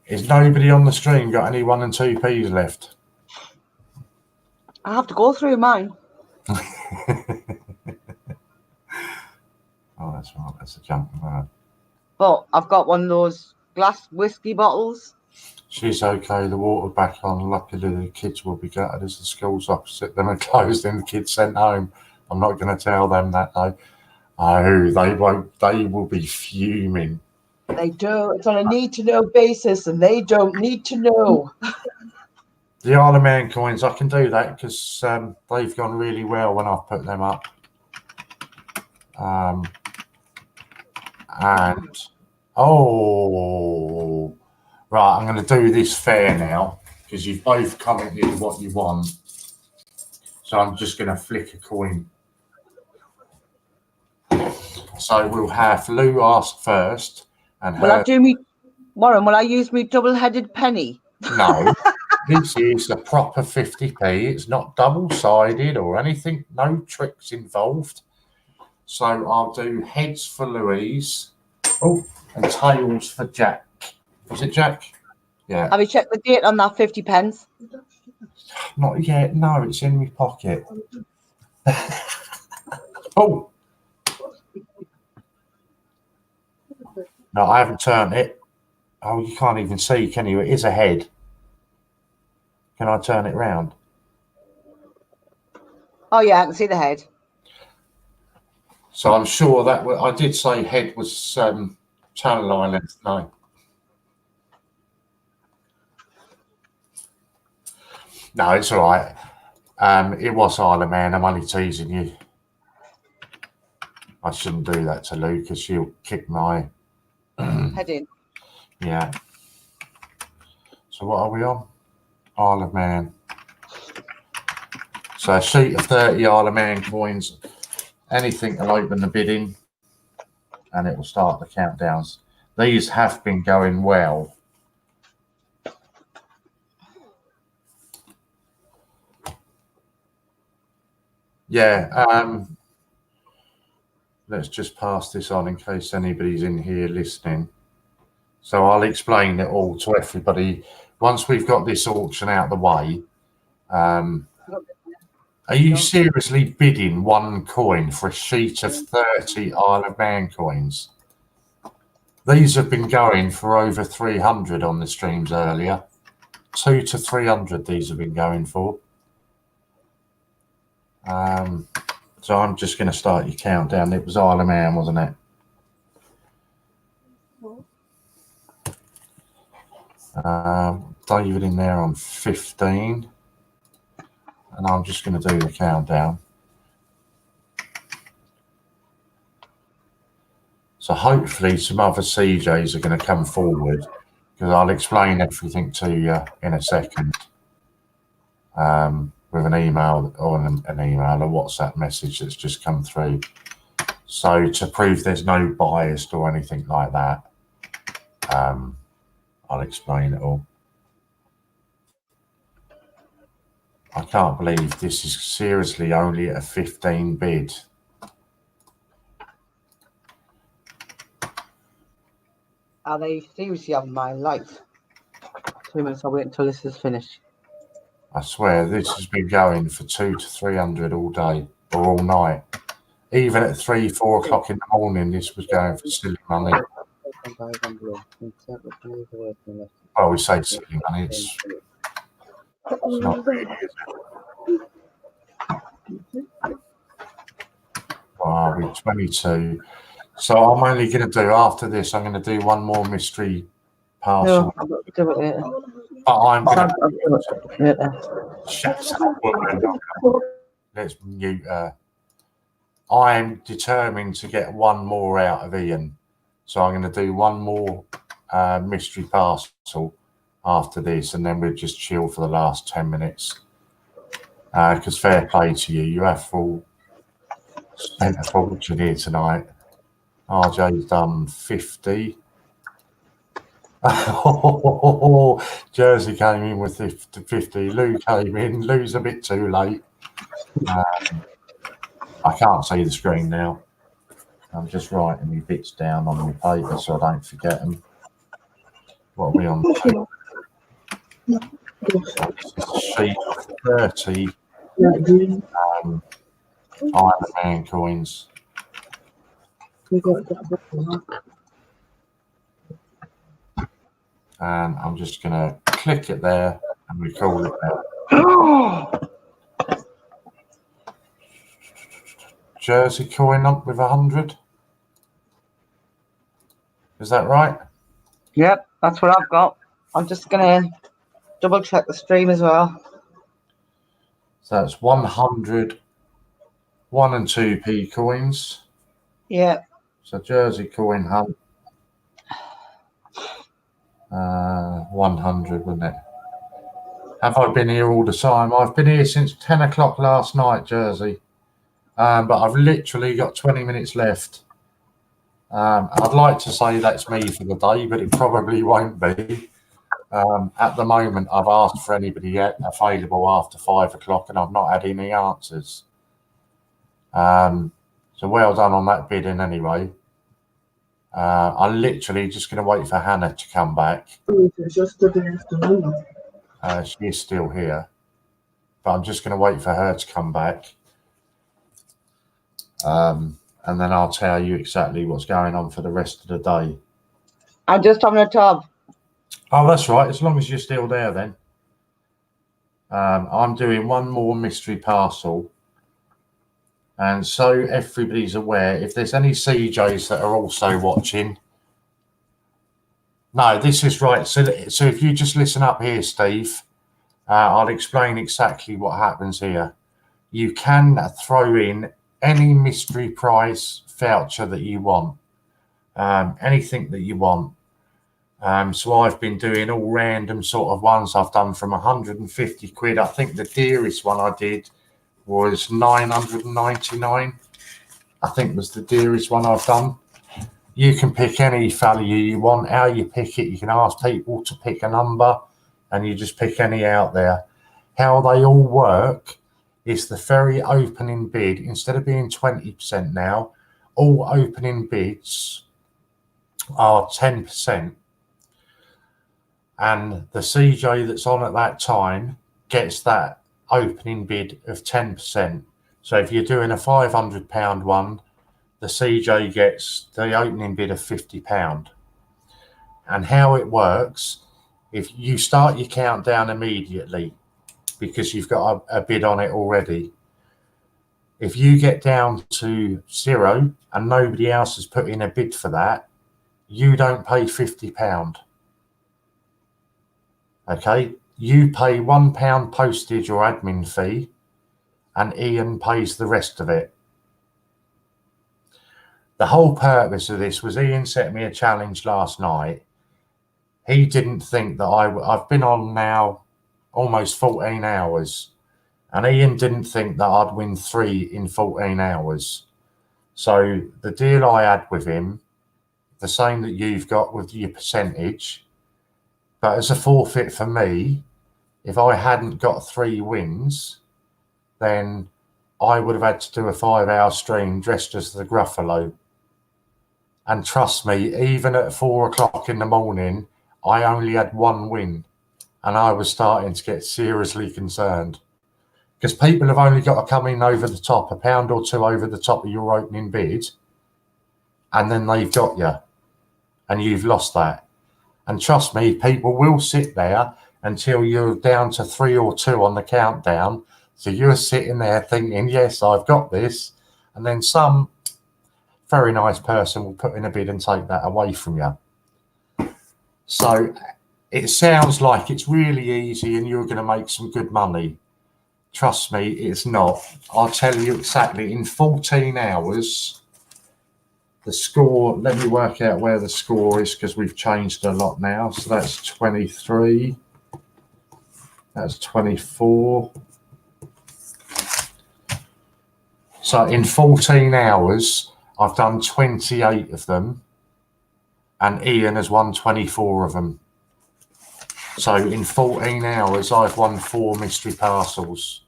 Is nobody on the stream got any 1 and 2p's left? I have to go through mine. Oh, that's right, that's a junk word. But I've got one of those glass whiskey bottles. She's okay, the water back on. Luckily the kids will be gutted as the school's opposite them are closed and the kids sent home. I'm not going to tell them that though. Oh, they won't. They will be fuming. They do. It's on a need-to-know basis, and they don't need to know. The Isle of Man coins, I can do that because they've gone really well when I've put them up. And oh, right, I'm going to do this fair now because you've both commented what you want. So I'm just going to flick a coin. So we'll have Lou ask first, and Will I do me, Warren? Will I use me double-headed penny? No, this is a proper 50p. It's not double-sided or anything. No tricks involved. So I'll do heads for Louise. Oh, and tails for Jack. Was it Jack? Yeah. Have you checked the date on that 50 pence? Not yet. No, it's in my pocket. Oh. No, I haven't turned it. Oh, you can't even see, can you? It is a head. Can I turn it round? Oh, yeah, I can see the head. So I'm sure that I did say head was Channel Islands. No. No, it's all right. It was Isle of Man. I'm only teasing you. I shouldn't do that to Lou because she'll kick my Head in. Yeah. So what are we on? Isle of Man. So a sheet of 30 Isle of Man coins. Anything will open the bidding and it will start the countdowns. These have been going well. Yeah, let's just pass this on in case anybody's in here listening. So I'll explain it all to everybody. Once we've got this auction out of the way, are you seriously bidding one coin for a sheet of 30 Isle of Man coins? These have been going for over 300 on the streams earlier. 200 to 300 these have been going for. So I'm just going to start your countdown. It was Isle of Man, wasn't it? David in there on 15. And I'm just going to do the countdown. So hopefully some other CJs are going to come forward because I'll explain everything to you in a second with an email or a WhatsApp message that's just come through. So to prove there's no bias or anything like that, I'll explain it all. I can't believe this is seriously only a 15 bid. Are they seriously on my life? 3 minutes, I'll wait until this is finished. I swear this has been going for 200 to 300 all day or all night. Even at 3, 4 o'clock in the morning, this was going for silly money. Well, we say silly money. It's not really, is it? are we? 22. So I'm only going to do, after this, I'm going to do one more mystery parcel. No, I've got to do it later. But I'm going I'll to do it later. shut up, woman. Let's mute her. I'm determined to get one more out of Ian. So I'm going to do one more mystery parcel after this, and then we'll just chill for the last 10 minutes. Because fair play to you, you have spent a fortune here tonight. RJ's done 50. Jersey came in with 50. Lou came in. Lou's a bit too late. I can't see the screen now. I'm just writing my bits down on my paper so I don't forget them. What are we on? Sheet 30. Iron Man coins. And I'm just going to click it there and we call it there. Jersey coin up with 100. Is that right? Yep, that's what I've got. I'm just going to double check the stream as well. So that's 100 1 and 2p coins. Yeah. So Jersey coin hunt. 100, wasn't it? Have I been here all the time? I've been here since 10 o'clock last night, Jersey. But I've literally got 20 minutes left. I'd like to say that's me for the day, but it probably won't be. At the moment, I've asked for anybody yet available after 5 o'clock, and I've not had any answers. So well done on that bidding anyway. I'm literally just going to wait for Hannah to come back. She is still here, but I'm just going to wait for her to come back. And then I'll tell you exactly what's going on for the rest of the day. I'm just on the top. Oh, that's right. As long as you're still there, then. I'm doing one more mystery parcel. And so everybody's aware, if there's any CJs that are also watching. No, this is right. So if you just listen up here, Steve, I'll explain exactly what happens here. You can throw in any mystery prize voucher that you want, anything that you want. So I've been doing all random sort of ones. I've done from 150 quid. I think the dearest one I did was 999. I think was the dearest one I've done. You can pick any value you want. How you pick it, you can ask people to pick a number and you just pick any out there. How they all work is the very opening bid, instead of being 20% now, all opening bids are 10%. And the CJ that's on at that time gets that opening bid of 10%. So if you're doing a £500 one, the CJ gets the opening bid of £50. And how it works, if you start your countdown immediately, because you've got a bid on it already, if you get down to 0 and nobody else has put in a bid for that, you don't pay £50. Okay, you pay £1 postage or admin fee, and Ian pays the rest of it. The whole purpose of this was Ian set me a challenge last night. He didn't think that I've been on now almost 14 hours, and Ian didn't think that I'd win 3 in 14 hours. So the deal I had with him, the same that you've got with your percentage, but as a forfeit for me, if I hadn't got 3 wins, then I would have had to do a 5-hour stream dressed as the Gruffalo. And trust me, even at 4 o'clock in the morning, I only had 1 win. And I was starting to get seriously concerned. Because people have only got to come in over the top, £1 or 2 over the top of your opening bid, and then they've got you. And you've lost that. And trust me, people will sit there until you're down to 3 or 2 on the countdown. So you're sitting there thinking, yes, I've got this. And then some very nice person will put in a bid and take that away from you. So it sounds like it's really easy and you're going to make some good money. Trust me, it's not. I'll tell you exactly, in 14 hours, the score, let me work out where the score is because we've changed a lot now. So that's 23. That's 24. So in 14 hours, I've done 28 of them, and Ian has won 24 of them. So in 14 hours, I've won 4 mystery parcels.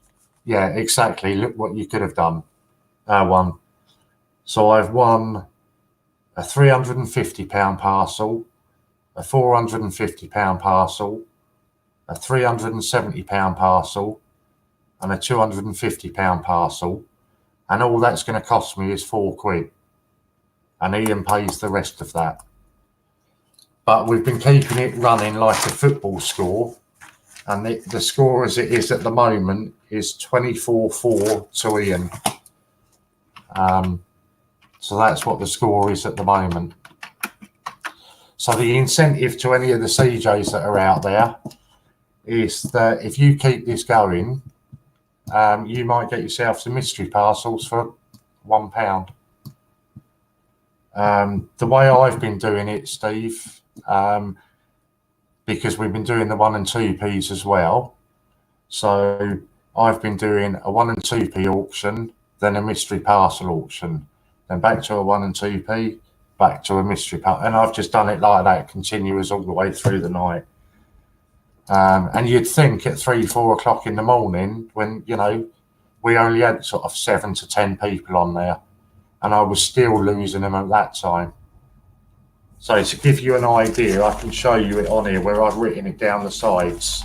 Yeah, exactly. Look what you could have done. Won. So I've won a £350 parcel, a £450 parcel, a £370 parcel, and a £250 parcel. And all that's going to cost me is £4. And Ian pays the rest of that. But we've been keeping it running like a football score. And the score as it is at the moment is 24-4 to Ian. So that's what the score is at the moment. So the incentive to any of the CJs that are out there is that if you keep this going, you might get yourself some mystery parcels for £1. The way I've been doing it, Steve, because we've been doing the 1 and 2Ps as well. So I've been doing a 1 and 2P auction, then a mystery parcel auction, then back to a 1 and 2P, back to a mystery parcel. And I've just done it like that, continuous all the way through the night. And you'd think at 3-4 o'clock in the morning, when, you know, we only had sort of 7 to 10 people on there, and I was still losing them at that time. So to give you an idea, I can show you it on here where I've written it down the sides.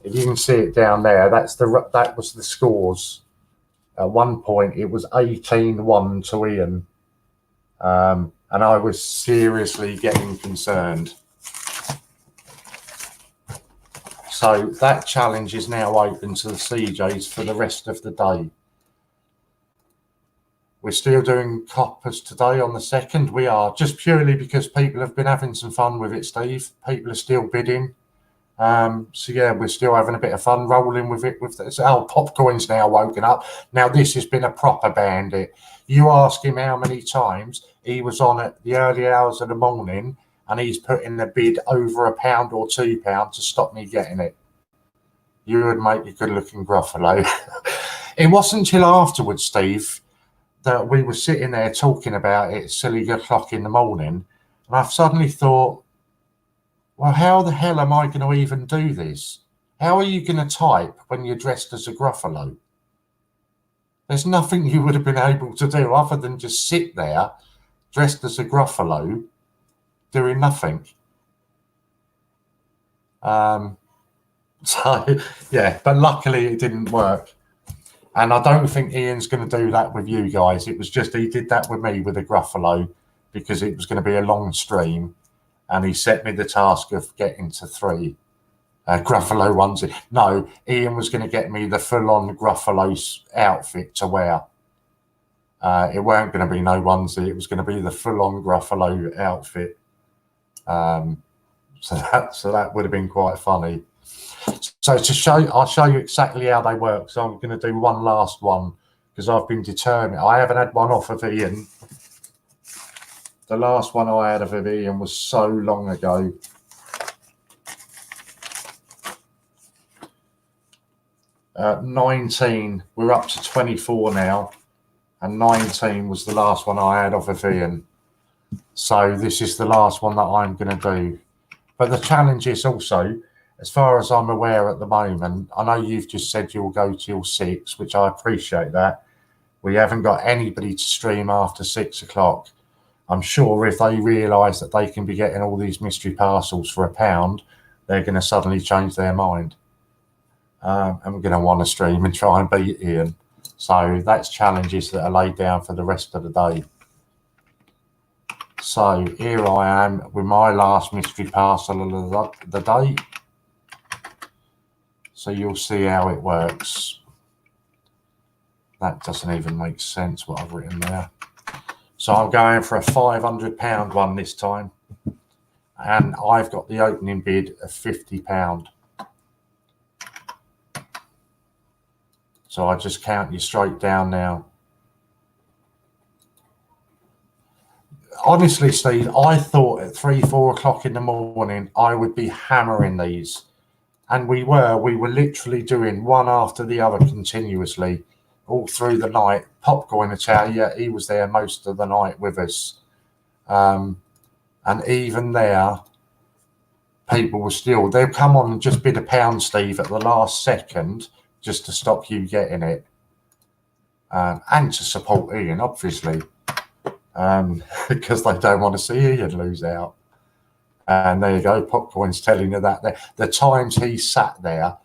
If you can see it down there, that was the scores. At one point, it was 18-1 to Ian, and I was seriously getting concerned. So that challenge is now open to the CJs for the rest of the day. We're still doing coppers today on the 2nd. We are, just purely because people have been having some fun with it, Steve. People are still bidding. So yeah, we're still having a bit of fun rolling with it. With this. Oh, Popcoin's now woken up. Now this has been a proper bandit. You ask him how many times he was on at the early hours of the morning, and he's put in a bid over £1 or £2 to stop me getting it. You would make a good-looking Gruffalo. It wasn't until afterwards, Steve, that we were sitting there talking about it silly o'clock in the morning, and I suddenly thought, well, how the hell am I going to even do this? How are you going to type when you're dressed as a Gruffalo? There's nothing you would have been able to do other than just sit there dressed as a Gruffalo doing nothing. So, yeah, but luckily it didn't work. And I don't think Ian's going to do that with you guys. It was just he did that with me with a Gruffalo because it was going to be a long stream. And he set me the task of getting to 3 Gruffalo ones. No, Ian was going to get me the full-on Gruffalo outfit to wear. It weren't going to be no onesie. It was going to be the full-on Gruffalo outfit. So that would have been quite funny. So I'll show you exactly how they work. So I'm going to do one last one because I've been determined. I haven't had one off of Ian. The last one I had of Ian was so long ago. At 19, we're up to 24 now, and 19 was the last one I had off of Ian. So this is the last one that I'm going to do. But the challenge is also, as far as I'm aware at the moment, I know you've just said you'll go till 6, which I appreciate that. We haven't got anybody to stream after 6 o'clock. I'm sure if they realise that they can be getting all these mystery parcels for £1, they're going to suddenly change their mind. And we're going to want to stream and try and beat Ian. So that's challenges that are laid down for the rest of the day. So here I am with my last mystery parcel of the day. So you'll see how it works. That doesn't even make sense what I've written there. So I'm going for a £500 one this time. And I've got the opening bid of £50. So I just count you straight down now. Honestly, Steve, I thought at 3-4 o'clock in the morning I would be hammering these. And we were literally doing one after the other continuously all through the night. Popcorn Italia, he was there most of the night with us. And even there, people were still, they'll come on and just bid £1, Steve, at the last second just to stop you getting it. And to support Ian, obviously, because they don't want to see Ian lose out. And there you go, Popcorn's telling you that. The times he sat there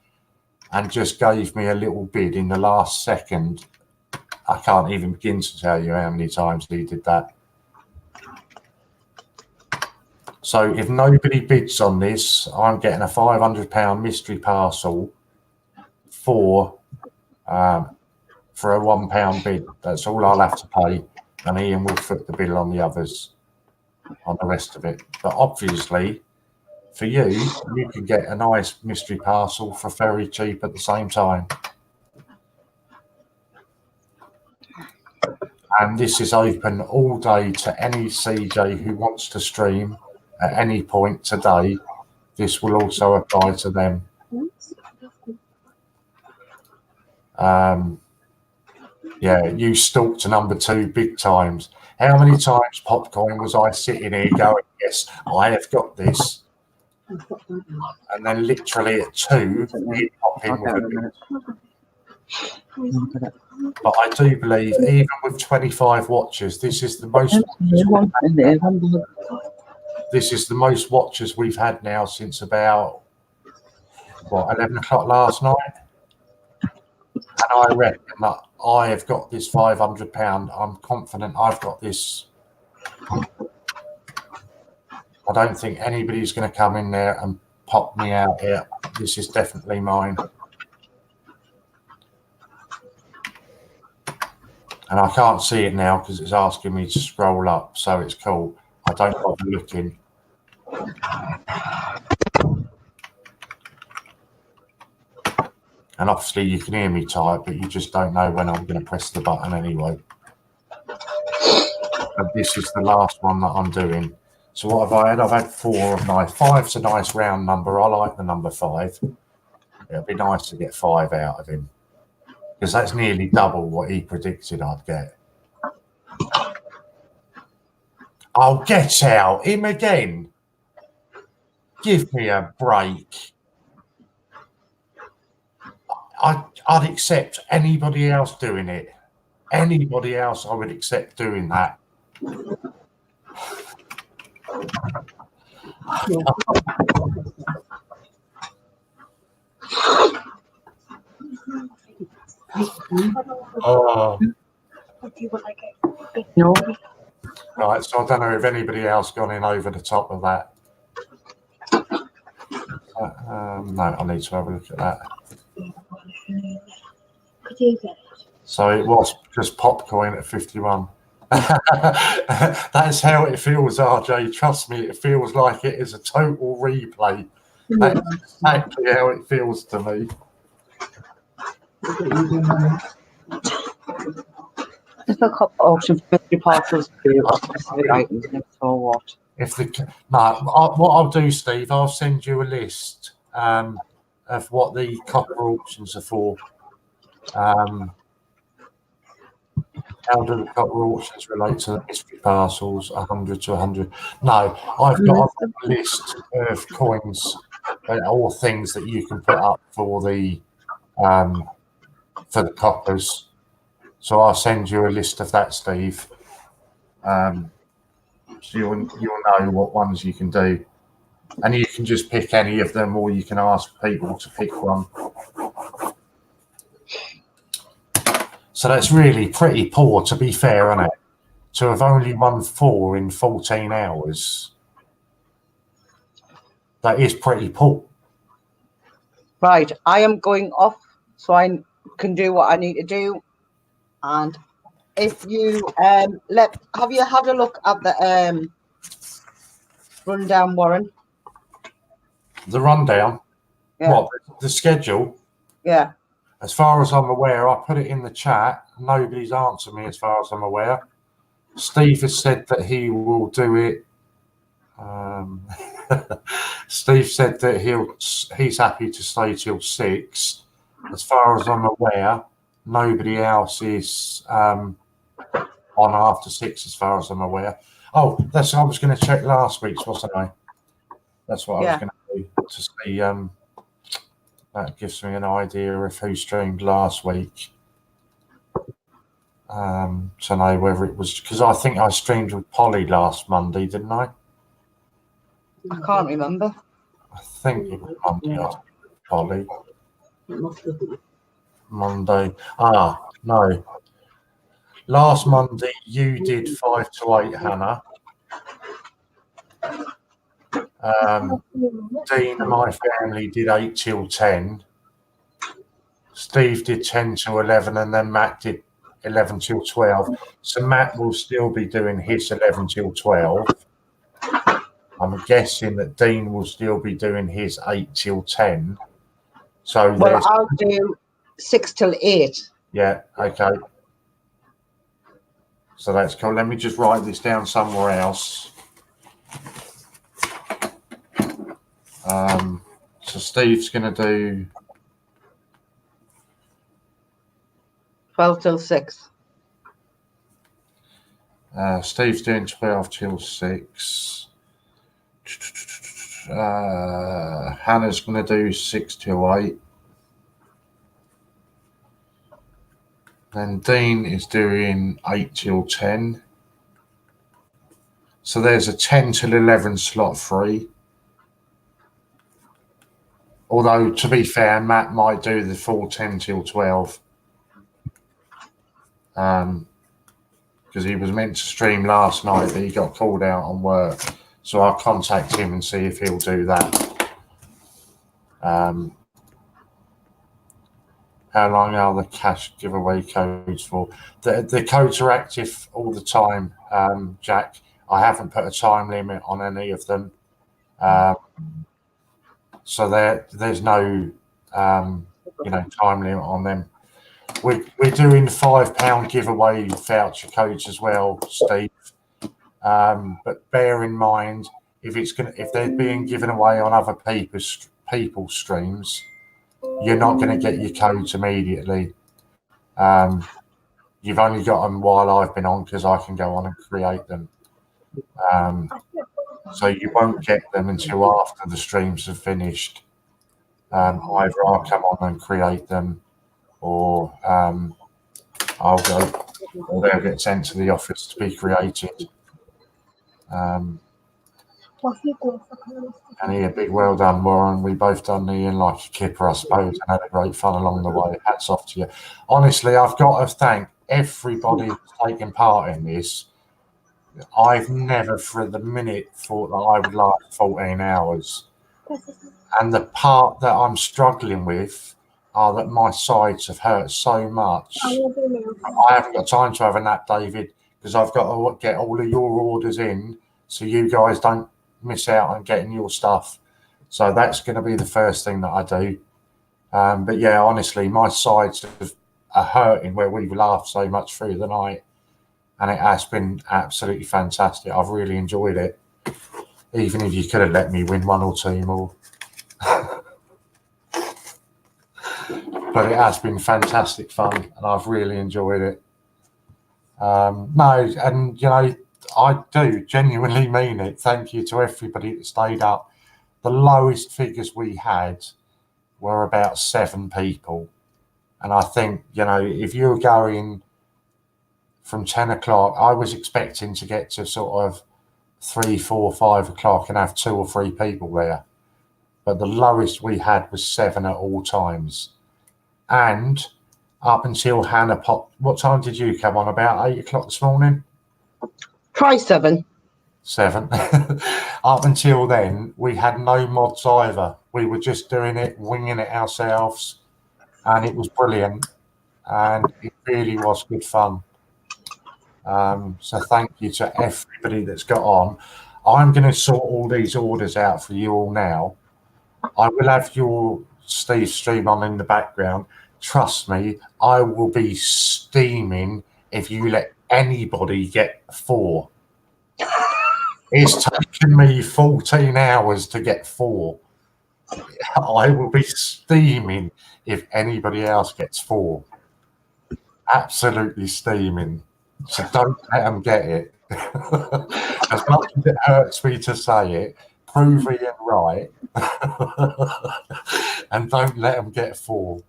and just gave me a little bid in the last second, I can't even begin to tell you how many times he did that. So if nobody bids on this, I'm getting a £500 mystery parcel for a £1 bid. That's all I'll have to pay, and Ian will foot the bill on the others, on the rest of it. But obviously, for you, you can get a nice mystery parcel for very cheap at the same time. And this is open all day to any CJ who wants to stream at any point today. This will also apply to them. Yeah, you stalked number 2 big times. How many times, Popcorn, was I sitting here going, yes, I have got this. And then literally at 2, he'd pop in with a bid. But I do believe, even with 25 watchers, this is the most watchers we've had now since about, what, 11 o'clock last night? And I reckon that I have got this £500. I'm confident I've got this. I don't think anybody's going to come in there and pop me out here. This is definitely mine. And I can't see it now because it's asking me to scroll up, so it's cool. I don't bother looking. And obviously you can hear me type, but you just don't know when I'm going to press the button anyway. But this is the last one that I'm doing. So what have I had? I've had 4 of my 5's a nice round number. I like the number 5. It'll be nice to get 5 out of him, because that's nearly double what he predicted I'd get. Oh, get out. Him again. Give me a break. I'd accept anybody else doing it. Anybody else, I would accept doing that. Oh. No. Right, so I don't know if anybody else gone in over the top of that. No, I need to have a look at that. So it was just Popcoin at 51. That's how it feels, RJ. Trust me, it feels like it is a total replay. That's exactly how it feels to me. There's a couple options for mystery parcels for specific items, so what? What I'll do, Steve, I'll send you a list of what the copper auctions are for. How do the copper auctions relate to the mystery parcels? 100 to 100. No, I've got a list of coins or things that you can put up for the coppers. So I'll send you a list of that, Steve. So you'll know what ones you can do, and you can just pick any of them, or you can ask people to pick one. So that's really pretty poor, to be fair, isn't it? To have only won 4 in 14 hours. That is pretty poor. Right, I am going off so I can do what I need to do. And if you have you had a look at the rundown, Warren? The rundown. Yeah. What, the schedule? Yeah. As far as I'm aware, I put it in the chat. Nobody's answered me as far as I'm aware. Steve has said that he will do it. Steve said that he's happy to stay till 6. As far as I'm aware, nobody else is on after 6 as far as I'm aware. Oh, I was going to check last week's, wasn't I? That's what I was going to do to see. That gives me an idea of who streamed last week. To know whether it was, because I think I streamed with Polly last Monday, didn't I? I can't remember. I think it was Monday. I streamed with Polly. Monday. No. Last Monday you did 5 to 8, Hannah. Dean and my family did 8 till 10. Steve did 10 to 11, and then Matt did 11 till 12. So Matt will still be doing his 11 till 12. I'm guessing that Dean will still be doing his 8 till 10. So I'll do 6 till 8. Yeah, okay. So that's cool. Let me just write this down somewhere else. So Steve's going to do 12 till 6. Steve's doing 12 till 6. Hannah's going to do 6 till 8. Then Dean is doing 8 till 10. So there's a 10 till 11 slot free. Although, to be fair, Matt might do the full 10 till 12. Because he was meant to stream last night, but he got called out on work. So I'll contact him and see if he'll do that. How long are the cash giveaway codes for? The codes are active all the time, Jack. I haven't put a time limit on any of them. So there's no time limit on them. We're doing £5 giveaway voucher codes as well, Steve. But bear in mind, if they're being given away on other people's streams, you're not going to get your codes immediately. You've only got them while I've been on, because I can go on and create them. So you won't get them until after the streams have finished. Either I'll come on and create them, or I'll go, or they'll get sent to the office to be created. And here, big well done, Warren. We both done the in like a kipper, I suppose, and had a great fun along the way. Hats off to you. Honestly, I've got to thank everybody who's taken part in this. I've never for the minute thought that I would last 14 hours. And the part that I'm struggling with are that my sides have hurt so much. I haven't got time to have a nap, David, because I've got to get all of your orders in so you guys don't miss out on getting your stuff. So that's going to be the first thing that I do. But yeah, honestly, my sides are hurting where we've laughed so much through the night. And it has been absolutely fantastic. I've really enjoyed it. Even if you could have let me win 1 or 2 more. But it has been fantastic fun, and I've really enjoyed it. I do genuinely mean it. Thank you to everybody that stayed up. The lowest figures we had were about 7 people. And I think, if you're going from 10 o'clock, I was expecting to get to sort of 3, 4, 5 o'clock and have 2 or 3 people there. But the lowest we had was 7 at all times. And up until Hannah popped, what time did you come on? About 8 o'clock this morning? Try 7. 7. Up until then, we had no mods either. We were just doing it, winging it ourselves, and it was brilliant. and it really was good fun. So thank you to everybody that's got on. I'm going to sort all these orders out for you all now. I will have your Steve stream on in the background. Trust me, I will be steaming if you let anybody get 4. It's taken me 14 hours to get 4. I will be steaming if anybody else gets 4. Absolutely steaming. So don't let them get it. As much as it hurts me to say it, prove Ian right. And don't let them get 4.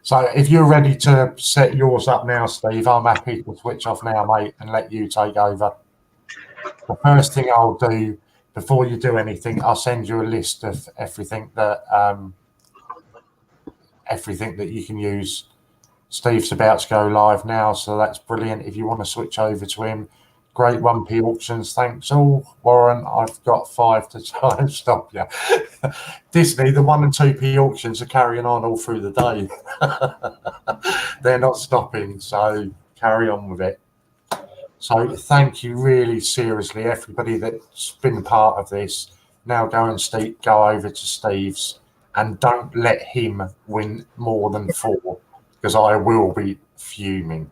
So if you're ready to set yours up now, Steve, I'm happy to switch off now, mate, and let you take over. The first thing I'll do before you do anything, I'll send you a list of everything that you can use. Steve's about to go live now, so that's brilliant. If you want to switch over to him, great 1p auctions. Thanks all. Warren, I've got 5 to try and stop you. Disney, the 1 and 2p auctions are carrying on all through the day. They're not stopping, so carry on with it. So thank you really seriously, everybody that's been part of this. Now go over to Steve's and don't let him win more than 4, because I will be fuming.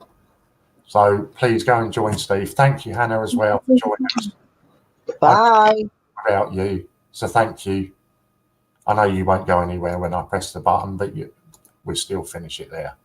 So please go and join Steve. Thank you, Hannah, as well, for joining us. Bye. About you, so thank you. I know you won't go anywhere when I press the button, but we'll still finish it there.